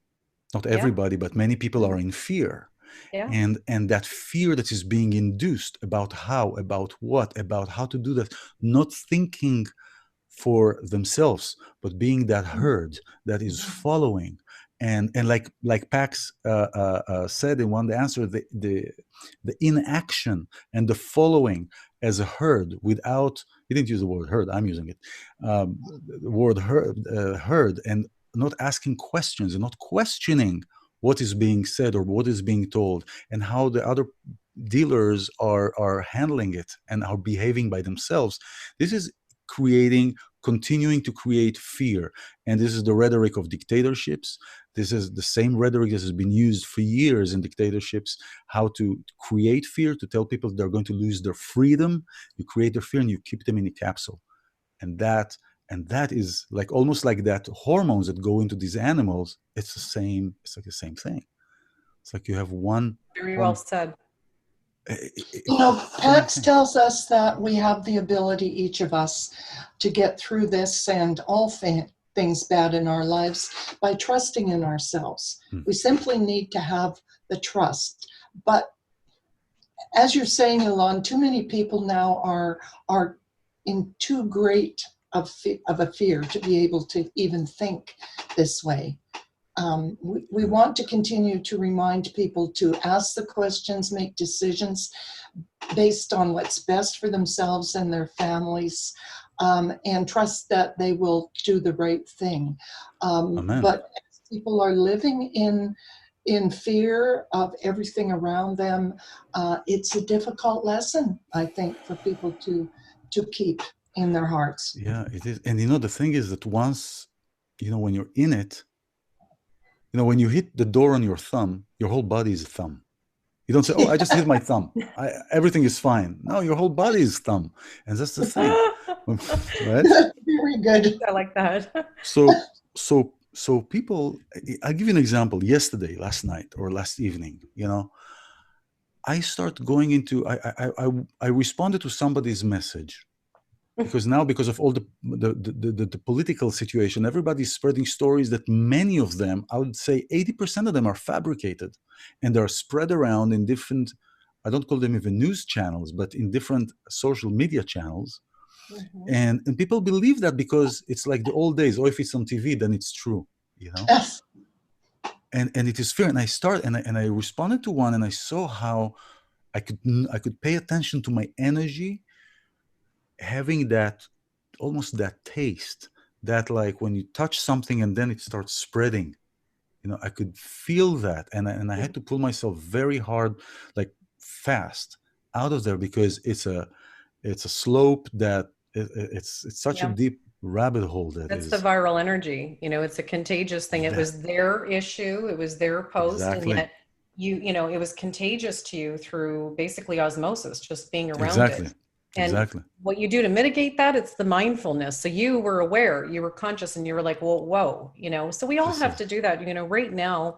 Not everybody, but many people are in fear. Yeah. And that fear that is being induced about how to do that, not thinking for themselves, but being that herd that is following, And like Pax said in one answer, the inaction and the following as a herd without, he didn't use the word herd, I'm using it, the word herd, and not asking questions and not questioning what is being said or what is being told and how the other dealers are handling it and are behaving by themselves. This is continuing to create fear. And this is the rhetoric of dictatorships. This is the same rhetoric that has been used for years in dictatorships, how to create fear, to tell people they're going to lose their freedom. You create their fear and you keep them in a capsule. And that is like almost like that hormones that go into these animals. It's like the same thing. It's like you have one. Very well said. Pax tells us that we have the ability, each of us, to get through this and all things bad in our lives by trusting in ourselves. We simply need to have the trust. But as you're saying, Ilan, too many people now are in too great of a fear to be able to even think this way. We want to continue to remind people to ask the questions, make decisions based on what's best for themselves and their families, and trust that they will do the right thing. But as people are living in fear of everything around them, it's a difficult lesson, I think, for people to keep in their hearts. Yeah, it is. And the thing is that once, when you're in it, when you hit the door on your thumb, your whole body is a thumb. You don't say, "Oh, I just hit my thumb. Everything is fine." No, your whole body is thumb, and that's the thing, right? Very good. I like that. So people. I'll give you an example. Yesterday, last night, or last evening, I start going into. I responded to somebody's message. Because now, because of all the political situation, everybody's spreading stories that many of them, I would say 80% of them, are fabricated, and they're spread around in different, I don't call them even news channels, but in different social media channels. And people believe that because it's like the old days. Or if it's on TV, then it's true, Yes. And it is fair. And I responded to one, and I saw how I could pay attention to my energy, having that almost that taste, that like when you touch something and then it starts spreading, I could feel that, and I had to pull myself very hard, like fast, out of there, because it's a slope that it's such a deep rabbit hole that's the viral energy. It's a contagious thing. It was their issue, it was their post, exactly. And yet it was contagious to you through basically osmosis, just being around it. And what you do to mitigate that, it's the mindfulness. So you were aware, you were conscious, and you were like, whoa, so we all have to do that. Right now,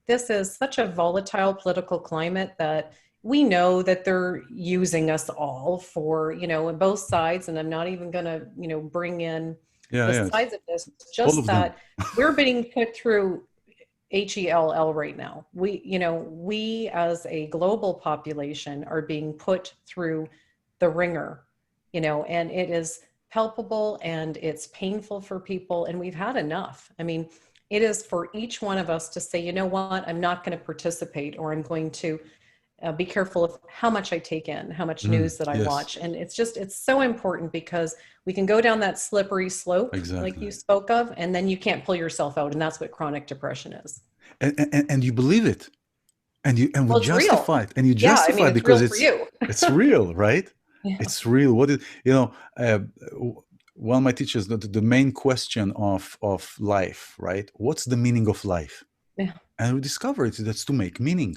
this is such a volatile political climate that we know that they're using us all for, both sides. And I'm not even going to, bring in the sides of this, just that we're being put through HELL right now. We as a global population are being put through the ringer, and it is palpable and it's painful for people, and we've had enough. I mean, it is for each one of us to say, you know what, I'm not going to participate, or I'm going to be careful of how much I take in, how much news that I watch. And it's so important, because we can go down that slippery slope, like you spoke of, and then you can't pull yourself out. And that's what chronic depression is. And you believe it, and we justify it, and you justify it because it's real, right? Yeah. It's real. What is, one of my teachers, the main question of life, right? What's the meaning of life? Yeah. And we discovered that's to make meaning.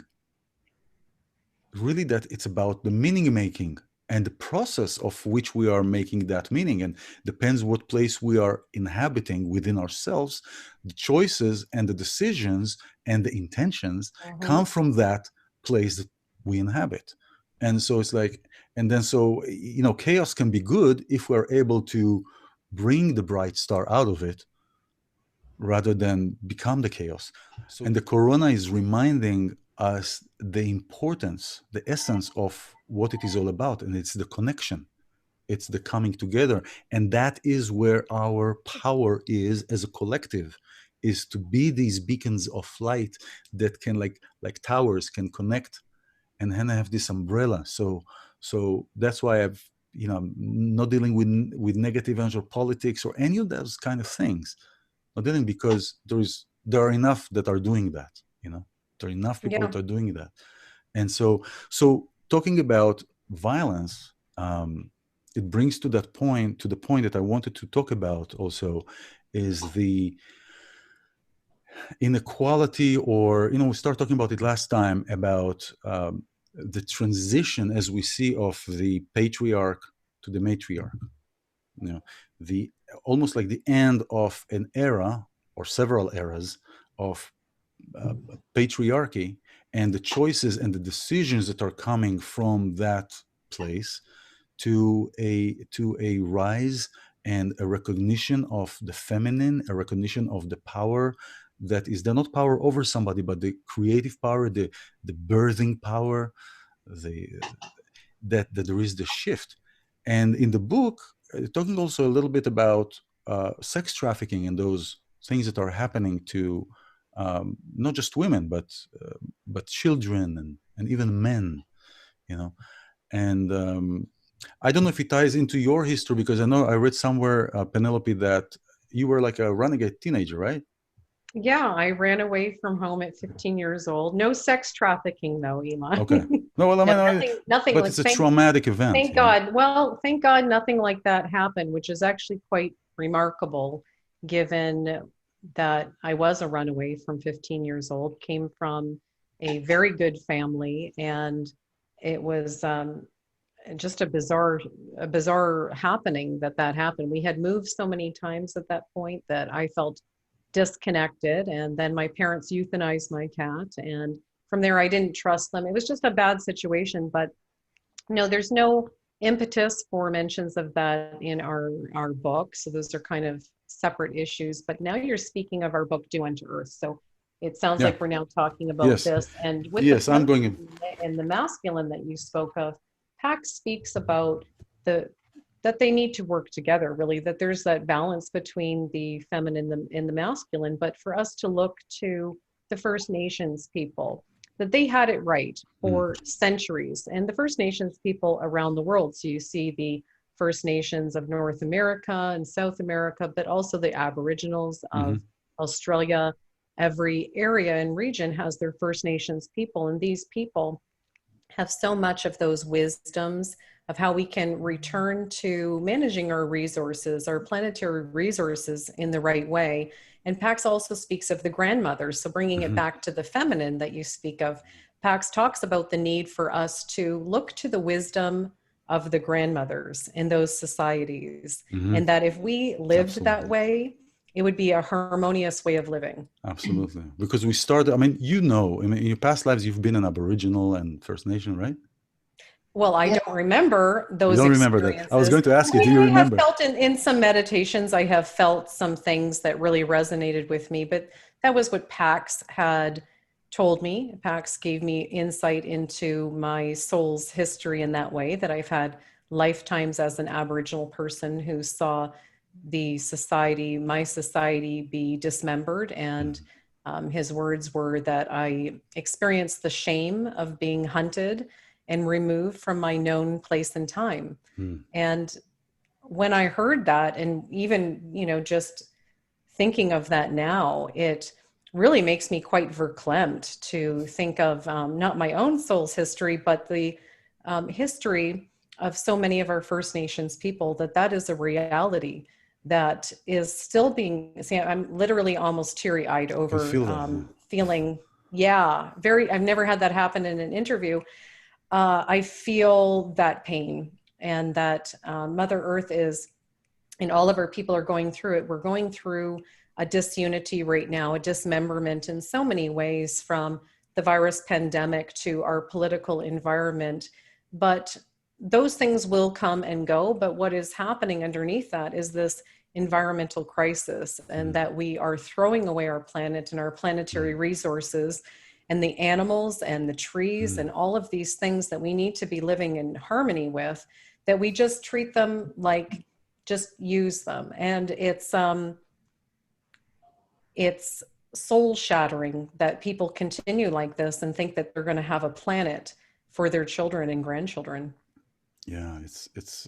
Really, that it's about the meaning making and the process of which we are making that meaning. And depends what place we are inhabiting within ourselves, the choices and the decisions and the intentions come from that place that we inhabit. And so it's like, and then so, chaos can be good if we're able to bring the bright star out of it rather than become the chaos. And the corona is reminding us the importance, the essence of what it is all about. And it's the connection. It's the coming together. And that is where our power is as a collective, is to be these beacons of light that can, like towers, can connect, and then I have this umbrella. So that's why I've, I'm not dealing with negative energy or politics or any of those kind of things. Not dealing, because there are enough that are doing that. There are enough people Yeah. that are doing that. And so talking about violence, it brings to the point that I wanted to talk about also, is the inequality, or we started talking about it last time, about the transition, as we see, of the patriarch to the matriarch. The almost like the end of an era or several eras of patriarchy, and the choices and the decisions that are coming from that place to a rise and a recognition of the feminine, a recognition of the power that is not power over somebody, but the creative power, the birthing power, that there is the shift. And in the book, talking also a little bit about sex trafficking and those things that are happening to not just women, but children and even men, and I don't know if it ties into your history, because I know I read somewhere, Penelope, that you were like a renegade teenager, right? Yeah, I ran away from home at 15 years old. No sex trafficking, though, Iman. Okay. No, well, I No, mean, nothing but like it's a traumatic event. thank God. Well, thank God nothing like that happened, which is actually quite remarkable, given that I was a runaway from 15 years old, came from a very good family, and it was just a bizarre happening that happened. We had moved so many times at that point that I felt disconnected, and then my parents euthanized my cat, and from there I didn't trust them. It was just a bad situation, but no, there's no impetus for mentions of that in our book, so those are kind of separate issues. But now you're speaking of our book, Dew Unto Earth, so it sounds like we're now talking about this. And with the I'm going and the masculine that you spoke of, Pax speaks about that they need to work together, really, that there's that balance between the feminine and the masculine. But for us to look to the First Nations people, that they had it right for centuries, and the First Nations people around the world. So you see the First Nations of North America and South America, but also the Aboriginals of Australia. Every area and region has their First Nations people, and these people have so much of those wisdoms of how we can return to managing our resources, our planetary resources, in the right way. And Pax also speaks of the grandmothers. So bringing it back to the feminine that you speak of, Pax talks about the need for us to look to the wisdom of the grandmothers in those societies. And that if we lived that way, it would be a harmonious way of living. Absolutely. Because we started, in your past lives, you've been an Aboriginal and First Nation, right? Well, I don't remember those You don't remember that. I was going to ask you, do you remember? I have felt in some meditations, I have felt some things that really resonated with me, but that was what Pax had told me. Pax gave me insight into my soul's history in that way, that I've had lifetimes as an Aboriginal person who saw my society be dismembered. And his words were that I experienced the shame of being hunted and removed from my known place and time. And when I heard that, and even, just thinking of that now, it really makes me quite verklempt to think of not my own soul's history, but the history of so many of our First Nations people, that is a reality that is still being, I'm literally almost teary-eyed over feeling, I've never had that happen in an interview. I feel that pain, and that Mother Earth is, and all of our people are going through it. We're going through a disunity right now, a dismemberment in so many ways, from the virus pandemic to our political environment. But those things will come and go. But what is happening underneath that is this environmental crisis, and that we are throwing away our planet and our planetary resources, and the animals and the trees and all of these things that we need to be living in harmony with, that we just treat them like just use them. And it's it's soul shattering that people continue like this and think that they're going to have a planet for their children and grandchildren. Yeah, it's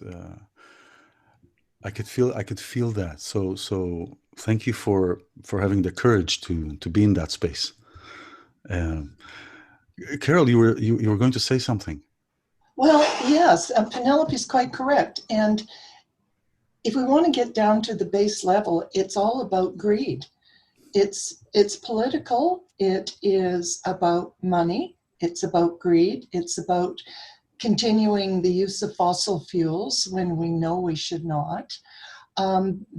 I could feel that. So thank you for having the courage to be in that space. Um, Carole, you were going to say something. Well, yes, Penelope's quite correct. And if we want to get down to the base level, it's all about greed. It's political. It is about money. It's about greed. It's about continuing the use of fossil fuels when we know we should not,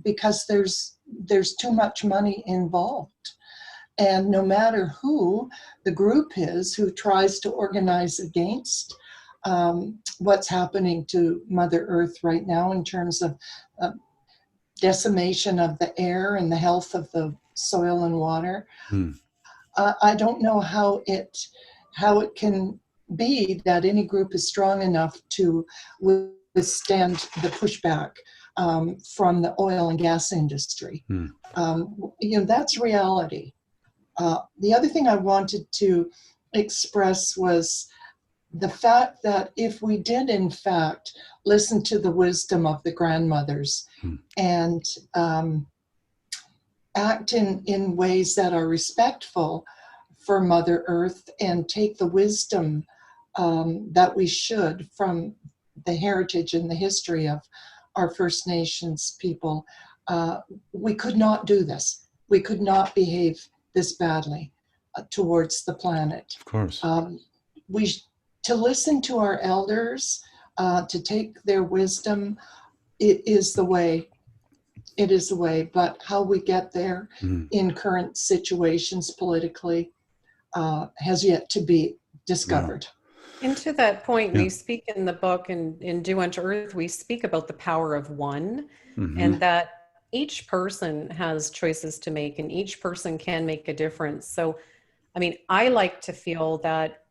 because there's too much money involved. And no matter who the group is who tries to organize against what's happening to Mother Earth right now in terms of decimation of the air and the health of the soil and water, I don't know how it can be that any group is strong enough to withstand the pushback from the oil and gas industry. That's reality. The other thing I wanted to express was the fact that if we did, in fact, listen to the wisdom of the grandmothers and act in ways that are respectful for Mother Earth and take the wisdom that we should from the heritage and the history of our First Nations people, we could not do this. We could not behave this badly towards the planet. Of course. To listen to our elders, to take their wisdom, it is the way. It is the way. But how we get there in current situations politically has yet to be discovered. And to that point, we speak in the book and in Do Unto Earth, we speak about the power of one, and that each person has choices to make and each person can make a difference. So, I mean, I like to feel that,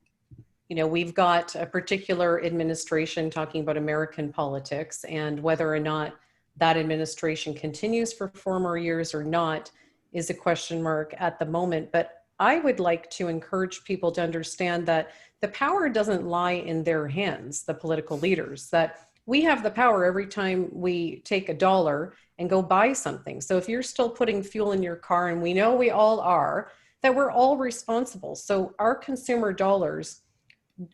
we've got a particular administration talking about American politics, and whether or not that administration continues for 4 more years or not is a question mark at the moment. But I would like to encourage people to understand that the power doesn't lie in their hands, the political leaders, that we have the power every time we take $1 and go buy something. So if you're still putting fuel in your car, and we know we all are, that we're all responsible. So our consumer dollars,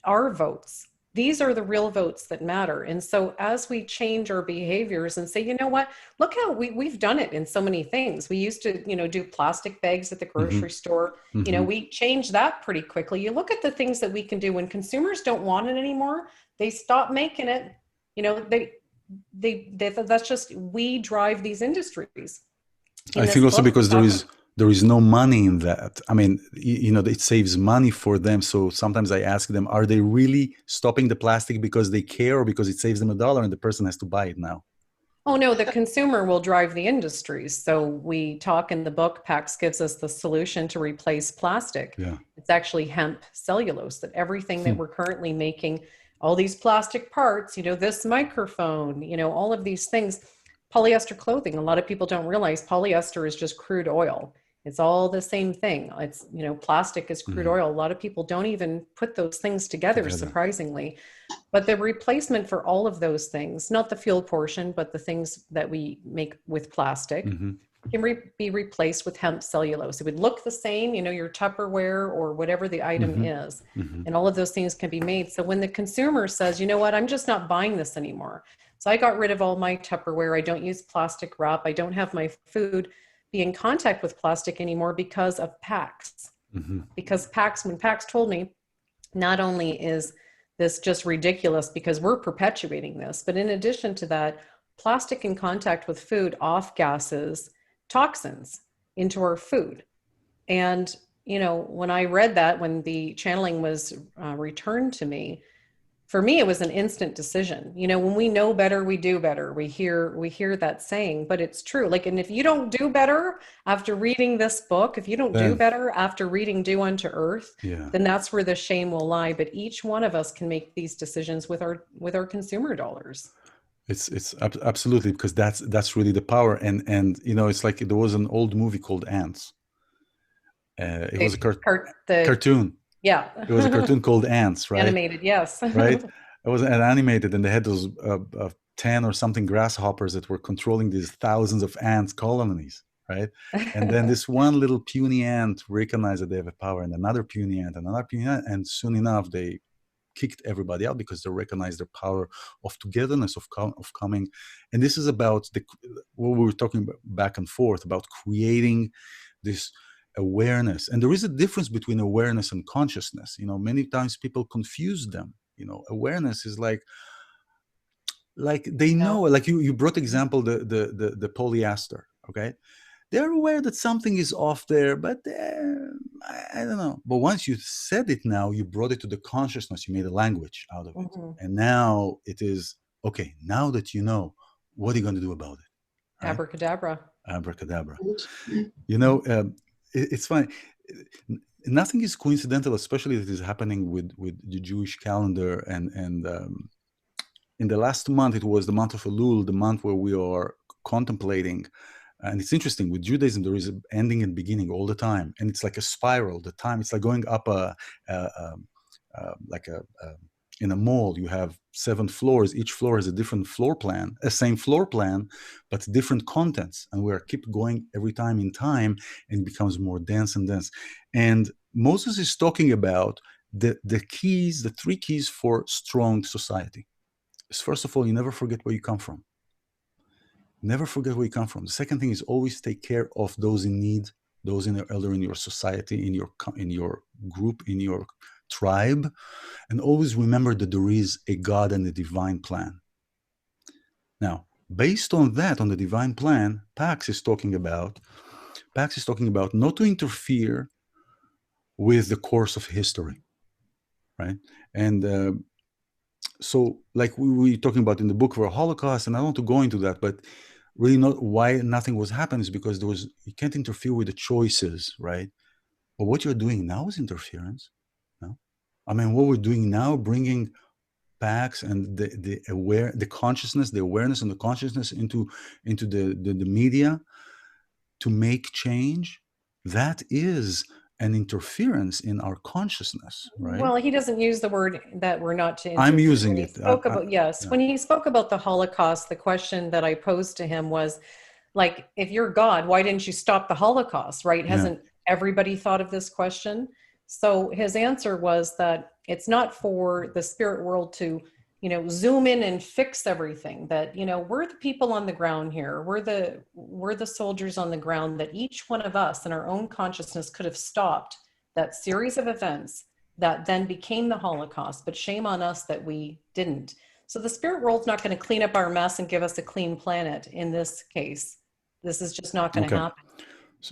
our votes, these are the real votes that matter. And so as we change our behaviors and say, you know what, look how we've done it in so many things. We used to, do plastic bags at the grocery store. We changed that pretty quickly. You look at the things that we can do when consumers don't want it anymore, they stop making it. That's just, we drive these industries. I think also because there is no money in that. I mean, it saves money for them. So sometimes I ask them, are they really stopping the plastic because they care or because it saves them $1 and the person has to buy it now? Oh, no, the consumer will drive the industries. So we talk in the book, PAX gives us the solution to replace plastic. Yeah. It's actually hemp cellulose, that everything that we're currently making, all these plastic parts, this microphone, all of these things, polyester clothing. A lot of people don't realize polyester is just crude oil. It's all the same thing. It's, plastic is crude oil. A lot of people don't even put those things together, surprisingly. But the replacement for all of those things, not the fuel portion, but the things that we make with plastic, can be replaced with hemp cellulose. It would look the same, your Tupperware or whatever the item is. And all of those things can be made. So when the consumer says, you know what, I'm just not buying this anymore. So I got rid of all my Tupperware. I don't use plastic wrap. I don't have my food be in contact with plastic anymore because of PAX. Because when PAX told me, not only is this just ridiculous because we're perpetuating this, but in addition to that, plastic in contact with food off gases toxins into our food. And, when I read that, when the channeling was returned to me, for me, it was an instant decision. When we know better, we do better. We hear that saying, but it's true. And if you don't do better after reading this book, if you don't do better after reading Do Unto Earth, then that's where the shame will lie. But each one of us can make these decisions with our consumer dollars. It's absolutely, because that's really the power. And it's like there was an old movie called Ants. It was a the cartoon. Yeah. It was a cartoon called Ants, right? Animated, yes. Right? It was animated, and they had those 10 or something grasshoppers that were controlling these thousands of ants colonies, right? And then this one little puny ant recognized that they have a power, and another puny ant, and soon enough they kicked everybody out because they recognized the power of togetherness, of coming. And this is about what we were talking about back and forth about creating this awareness. And there is a difference between awareness and consciousness. Many times people confuse them. Awareness is like they know, like you brought example the polyester, okay? They're aware that something is off there, but I don't know. But once you said it now, you brought it to the consciousness, you made a language out of it. And now it is, okay, now that you know, what are you going to do about it? Right? Abracadabra. Abracadabra. It's funny. Nothing is coincidental, especially that is happening with the Jewish calendar. And in the last month, it was the month of Elul, the month where we are contemplating. And it's interesting, with Judaism, there is an ending and beginning all the time. And it's like a spiral. The time, it's like going up in a mall, you have 7 floors. Each floor has a different floor plan, a same floor plan, but different contents. And we keep going every time in time, and it becomes more dense and dense. And Moses is talking about the keys, the 3 keys for strong society. Is first of all, you never forget where you come from. Never forget where you come from. The second thing is always take care of those in need, those in your society, in your group, in your tribe, and always remember that there is a God and a divine plan. Now, based on that, on the divine plan, Pax is talking about not to interfere with the course of history, right? And so, like we were talking about in the book for a Holocaust, and I don't want to go into that, but really not why nothing was happening is because you can't interfere with the choices, right? But what you're doing now is interference. No, I mean, what we're doing now, bringing Pax and the consciousness, the awareness and the consciousness into the media to make change, that is an interference in our consciousness, right? Well, he doesn't use the word that we're not to interfere. I'm using it. When he spoke about the Holocaust, the question that I posed to him was, like, if you're God, why didn't you stop the Holocaust, right? Hasn't everybody thought of this question? So his answer was that it's not for the spirit world to, zoom in and fix everything. That, we're the people on the ground here. We're the soldiers on the ground, that each one of us in our own consciousness could have stopped that series of events that then became the Holocaust, but shame on us that we didn't. So the spirit world's not going to clean up our mess and give us a clean planet in this case. This is just not going to happen.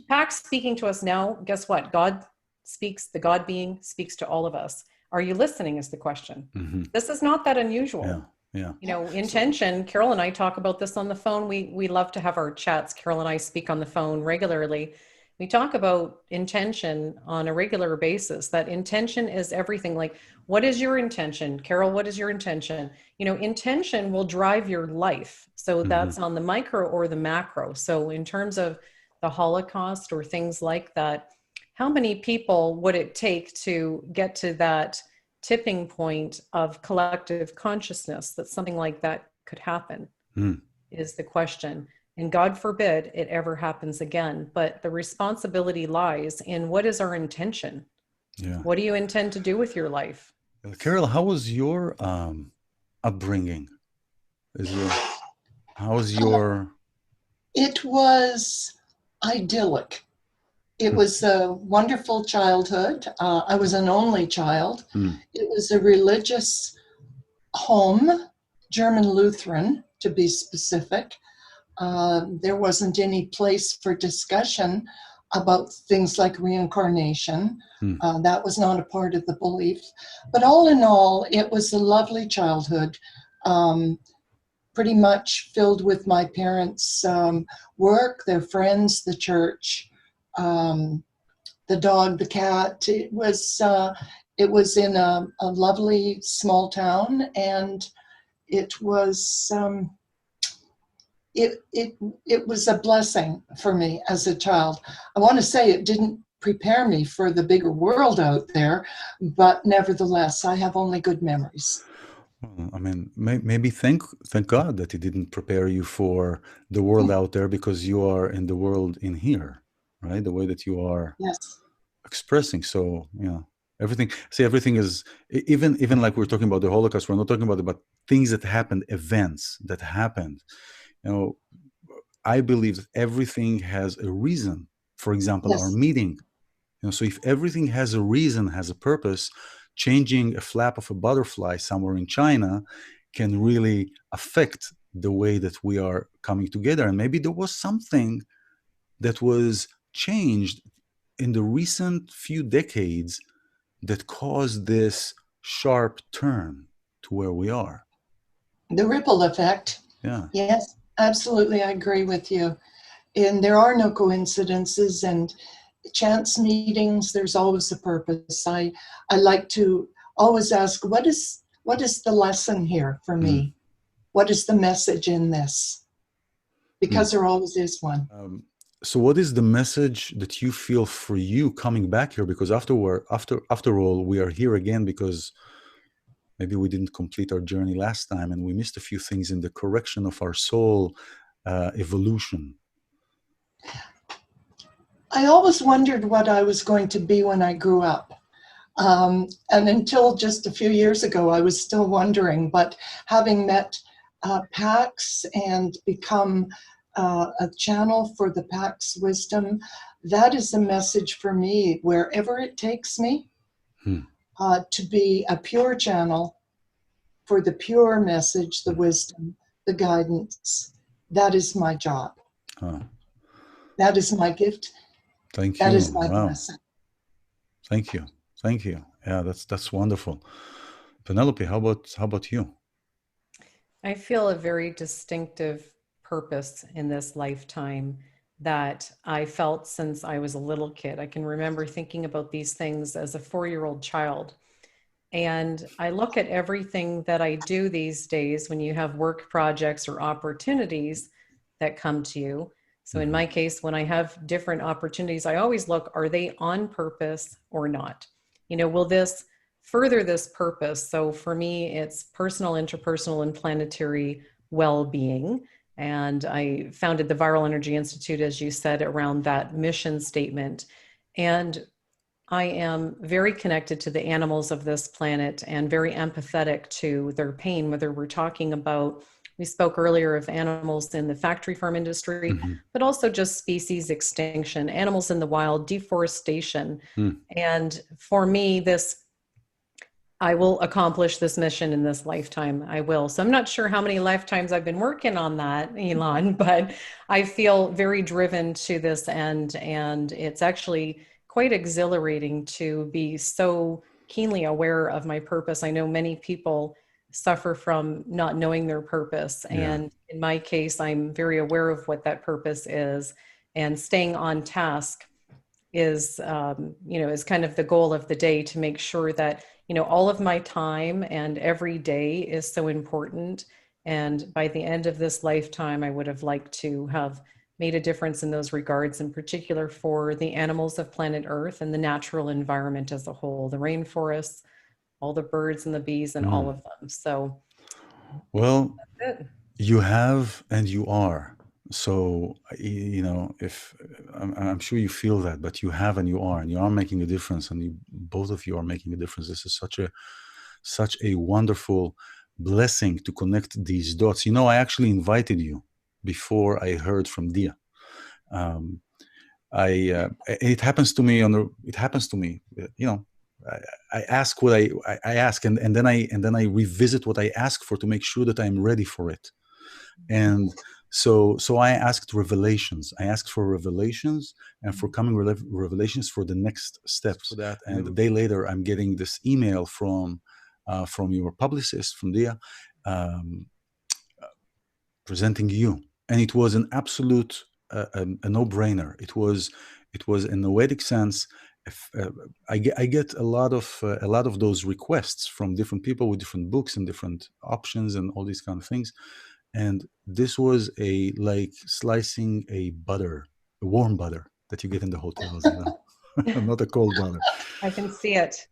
Pax speaking to us now, guess what? God speaks, the God being speaks to all of us. Are you listening is the question. Mm-hmm. This is not that unusual. Yeah. Intention, Carole and I talk about this on the phone. We love to have our chats. Carole and I speak on the phone regularly. We talk about intention on a regular basis, that intention is everything. Like, what is your intention? Carole, what is your intention? Intention will drive your life. So that's on the micro or the macro. So in terms of the Holocaust or things like that, how many people would it take to get to that tipping point of collective consciousness that something like that could happen is the question. And God forbid it ever happens again. But the responsibility lies in what is our intention? Yeah. What do you intend to do with your life? Carole, how was your upbringing? How was your... It was idyllic. It was a wonderful childhood. I was an only child. It was a religious home, German Lutheran, to be specific. There wasn't any place for discussion about things like reincarnation. That was not a part of the belief. But all in all, it was a lovely childhood, pretty much filled with my parents' work, their friends, the church, the dog, the cat. It was in a lovely small town, and it was it was a blessing for me as a child. I want to say it didn't prepare me for the bigger world out there, but nevertheless, I have only good memories. Well, I mean, maybe thank God that He didn't prepare you for the world out there, because you are in the world in here, right? The way that you are Yes. expressing. So, everything is, even like we're talking about the Holocaust, we're not talking about things that happened, events that happened. I believe that everything has a reason. For example, our Yes. meeting. So if everything has a reason, has a purpose, changing a flap of a butterfly somewhere in China can really affect the way that we are coming together. And maybe there was something that was changed in the recent few decades that caused this sharp turn to where we are. The ripple effect. Yeah. Yes, absolutely. I agree with you. And there are no coincidences and chance meetings. There's always a purpose. I like to always ask, what is the lesson here for me? What is the message in this? Because there always is one. So what is the message that you feel for you coming back here? Because after all, we are here again because maybe we didn't complete our journey last time and we missed a few things in the correction of our soul evolution. I always wondered what I was going to be when I grew up. And until just a few years ago, I was still wondering. But having met Pax and become a channel for the Pax wisdom, that is a message for me, wherever it takes me, to be a pure channel for the pure message, the wisdom, the guidance. That is my job. That is my gift. Thank you. That is my Wow. blessing. Thank you. Thank you. Yeah, that's wonderful. Penelope, how about you? I feel a very distinctive purpose in this lifetime that I felt since I was a little kid. I can remember thinking about these things as a 4-year-old child. And I look at everything that I do these days when you have work projects or opportunities that come to you. So in my case, when I have different opportunities, I always look, are they on purpose or not? Will this further this purpose? So for me, it's personal, interpersonal, and planetary well-being. And I founded the Viral Energy Institute, as you said, around that mission statement. And I am very connected to the animals of this planet and very empathetic to their pain, whether we're talking about, we spoke earlier of animals in the factory farm industry, but also just species extinction, animals in the wild, deforestation. And for me, I will accomplish this mission in this lifetime. I will. So I'm not sure how many lifetimes I've been working on that, Ilan, but I feel very driven to this end. And it's actually quite exhilarating to be so keenly aware of my purpose. I know many people suffer from not knowing their purpose. And in my case, I'm very aware of what that purpose is, and staying on task is kind of the goal of the day, to make sure that, all of my time and every day is so important. And by the end of this lifetime, I would have liked to have made a difference in those regards, in particular for the animals of planet Earth and the natural environment as a whole, the rainforests, all the birds and the bees and all of them. So, well, that's it. You have and you are. So, if I'm sure you feel that, but you have and you are making a difference, and both of you are making a difference. This is such a wonderful blessing to connect these dots. I actually invited you before I heard from Dia. It happens to me I ask what I ask, and then I revisit what I ask for to make sure that I'm ready for it. And so I asked revelations. I asked for revelations and for coming revelations for the next steps for that. And a day later, I'm getting this email from your publicist, from Dia, presenting you. And it was an absolute a no-brainer. It was in a noetic sense. I get a lot of those requests from different people with different books and different options and all these kind of things. And this was like slicing a warm butter that you get in the hotels. not a cold brother. I can see it.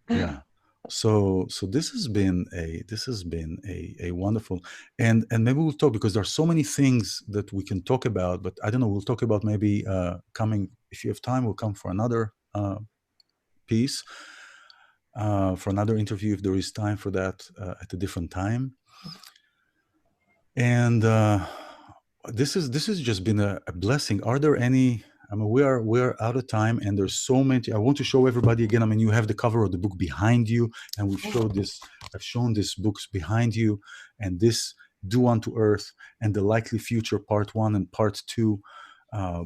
Yeah. So this has been a wonderful, and maybe we'll talk, because there are so many things that we can talk about, but I don't know, we'll talk about maybe coming, if you have time, we'll come for another piece, for another interview if there is time for that at a different time. And this has just been a blessing. Are there any? I mean, we're out of time, and there's so many. I want to show everybody again. I mean, you have the cover of the book behind you, and we've showed this. I've shown these books behind you, and this "Do Unto Earth" and "The Likely Future" Part 1 and Part 2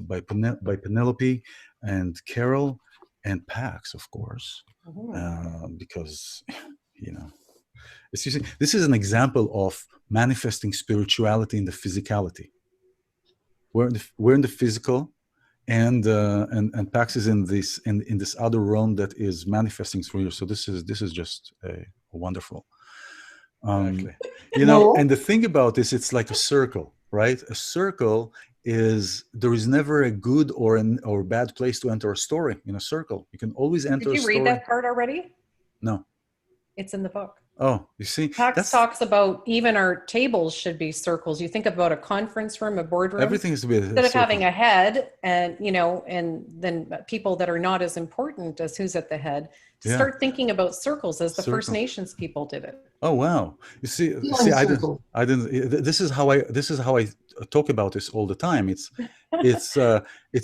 by Penelope and Carole and Pax, of course, because this is an example of manifesting spirituality in the physicality. We're in the physical. And Pax is in this other realm that is manifesting through you. So this is just a wonderful. Exactly. And the thing about this, it's like a circle, right? A circle there is never a good or bad place to enter a story in a circle. You can always enter a story. Did you read that part already? No. It's in the book. Oh, you see, Pax talks about even our tables should be circles. You think about a conference room, a boardroom. Everything is to be instead of having a head, and and then people that are not as important as who's at the head. To start thinking about circles as the First Nations people did it. Oh wow! You see, I didn't. This is how I talk about this all the time. It's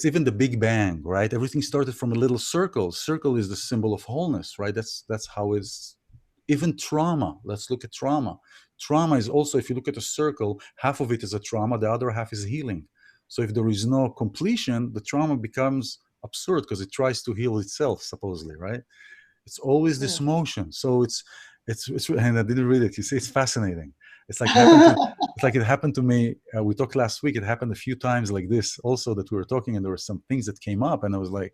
even the Big Bang, right? Everything started from a little circle. Circle is the symbol of wholeness, right? That's how it's. Even trauma, let's look at trauma. Trauma is also, if you look at a circle, half of it is a trauma, the other half is healing. So if there is no completion, the trauma becomes absurd because it tries to heal itself, supposedly, right? It's always this motion. So it's and I didn't read it. You see, it's fascinating. It's like it happened to me. We talked last week. It happened a few times like this also, that we were talking, and there were some things that came up, and I was like,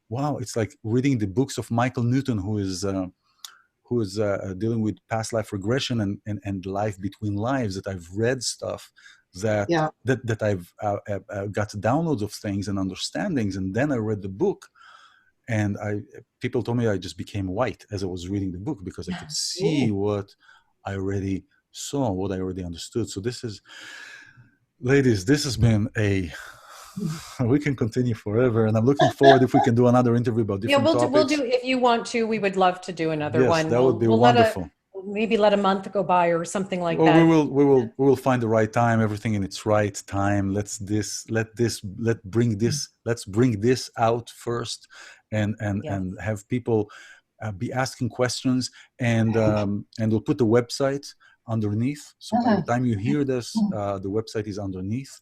wow, it's like reading the books of Michael Newton, who is dealing with past life regression and life between lives, that I've read stuff that I've got downloads of things and understandings, and then I read the book, and people told me I just became white as I was reading the book, because I could see what I already saw, what I already understood. So this is, ladies, this has been we can continue forever, and I'm looking forward if we can do another interview about different topics. We'll do, if you want to, we would love to do another one. That would be wonderful. Maybe let a month go by or something like that. We will find the right time, everything in its right time. Let's bring this out first, and have people be asking questions, and we'll put the website underneath. So by the time you hear this, the website is underneath.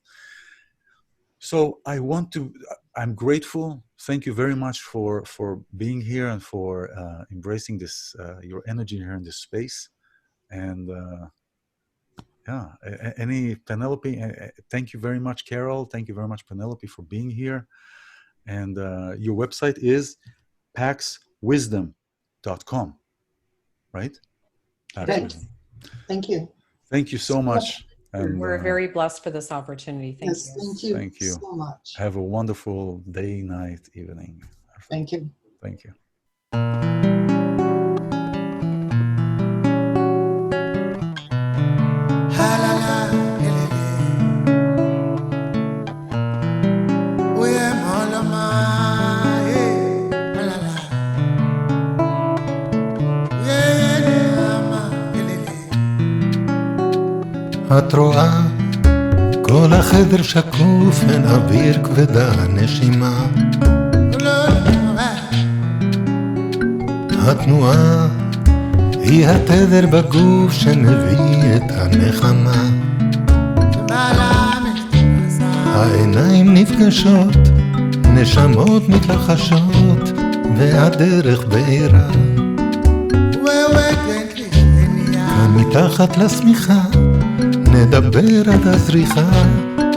So I'm grateful. Thank you very much for being here and for embracing this, your energy here in this space. And any Penelope, thank you very much, Carole. Thank you very much, Penelope, for being here. And your website is paxwisdom.com, right? Thank you. Thank you so much. And, we're very blessed for this opportunity. Thank you. Thank you so much. Have a wonderful day, night, evening. Thank you. Thank you. את רואה, כל החדר שקוף, אין אוויר כבדה נשימה. התנועה היא התדר בגוף שמביא את הנחמה. העיניים נפגשות, נשמות מתלחשות, והדרך בעירה. מתחת לשמיכה נדבר עד הזריחה,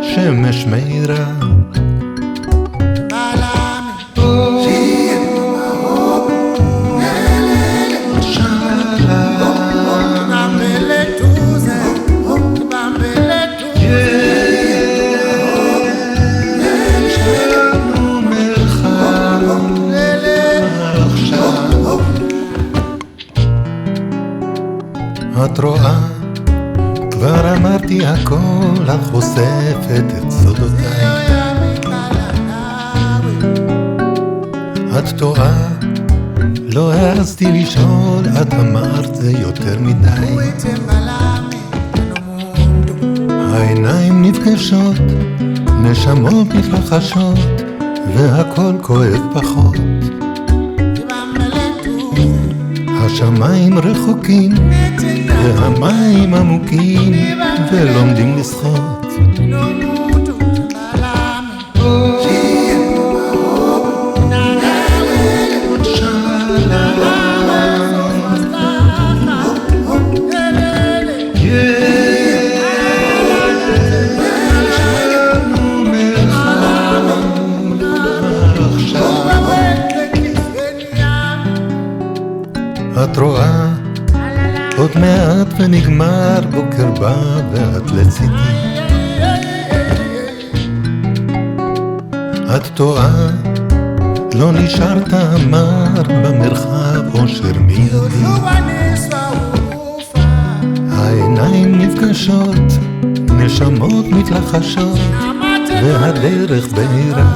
שמש מאירה. יש לנו מרחב את רואה, כבר אמרתי הכל, את חושפת את סודותיי. את טועה, לא העזתי לשאול, את אמרת זה יותר מדי. העיניים נפגשות, נשמות מתרחשות, והכל כואב פחות. השמיים רחוקים, והמים עמוקים, ולומדים לשחות. את רואה, עוד מעט ונגמר, בוקר בא ואת לצידי. את טועה, לא נשארת אמר, במרחב אושר מידי. העיניים נפגשות, נשמות מתלחשות, והדרך בהירה.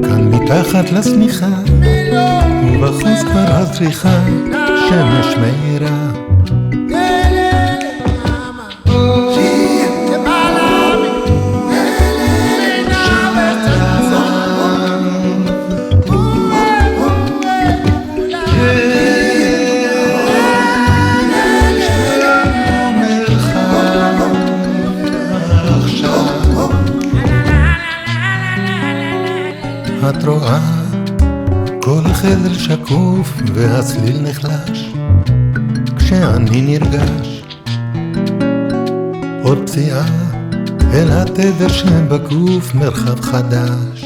כאן מתחת לשמיכה, ובחוץ כבר הזריחה, שמש מהירה. את רואה, כל החדר שקוף והצליל נחלש, כשאני נרגש. עוד פציעה אל התדר שבגוף, מרחב חדש.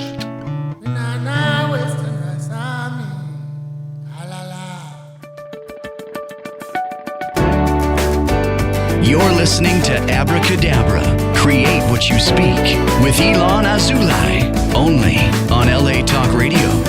You're listening to Abracadabra, Create What You Speak, with Azoulai, only on LA Talk Radio.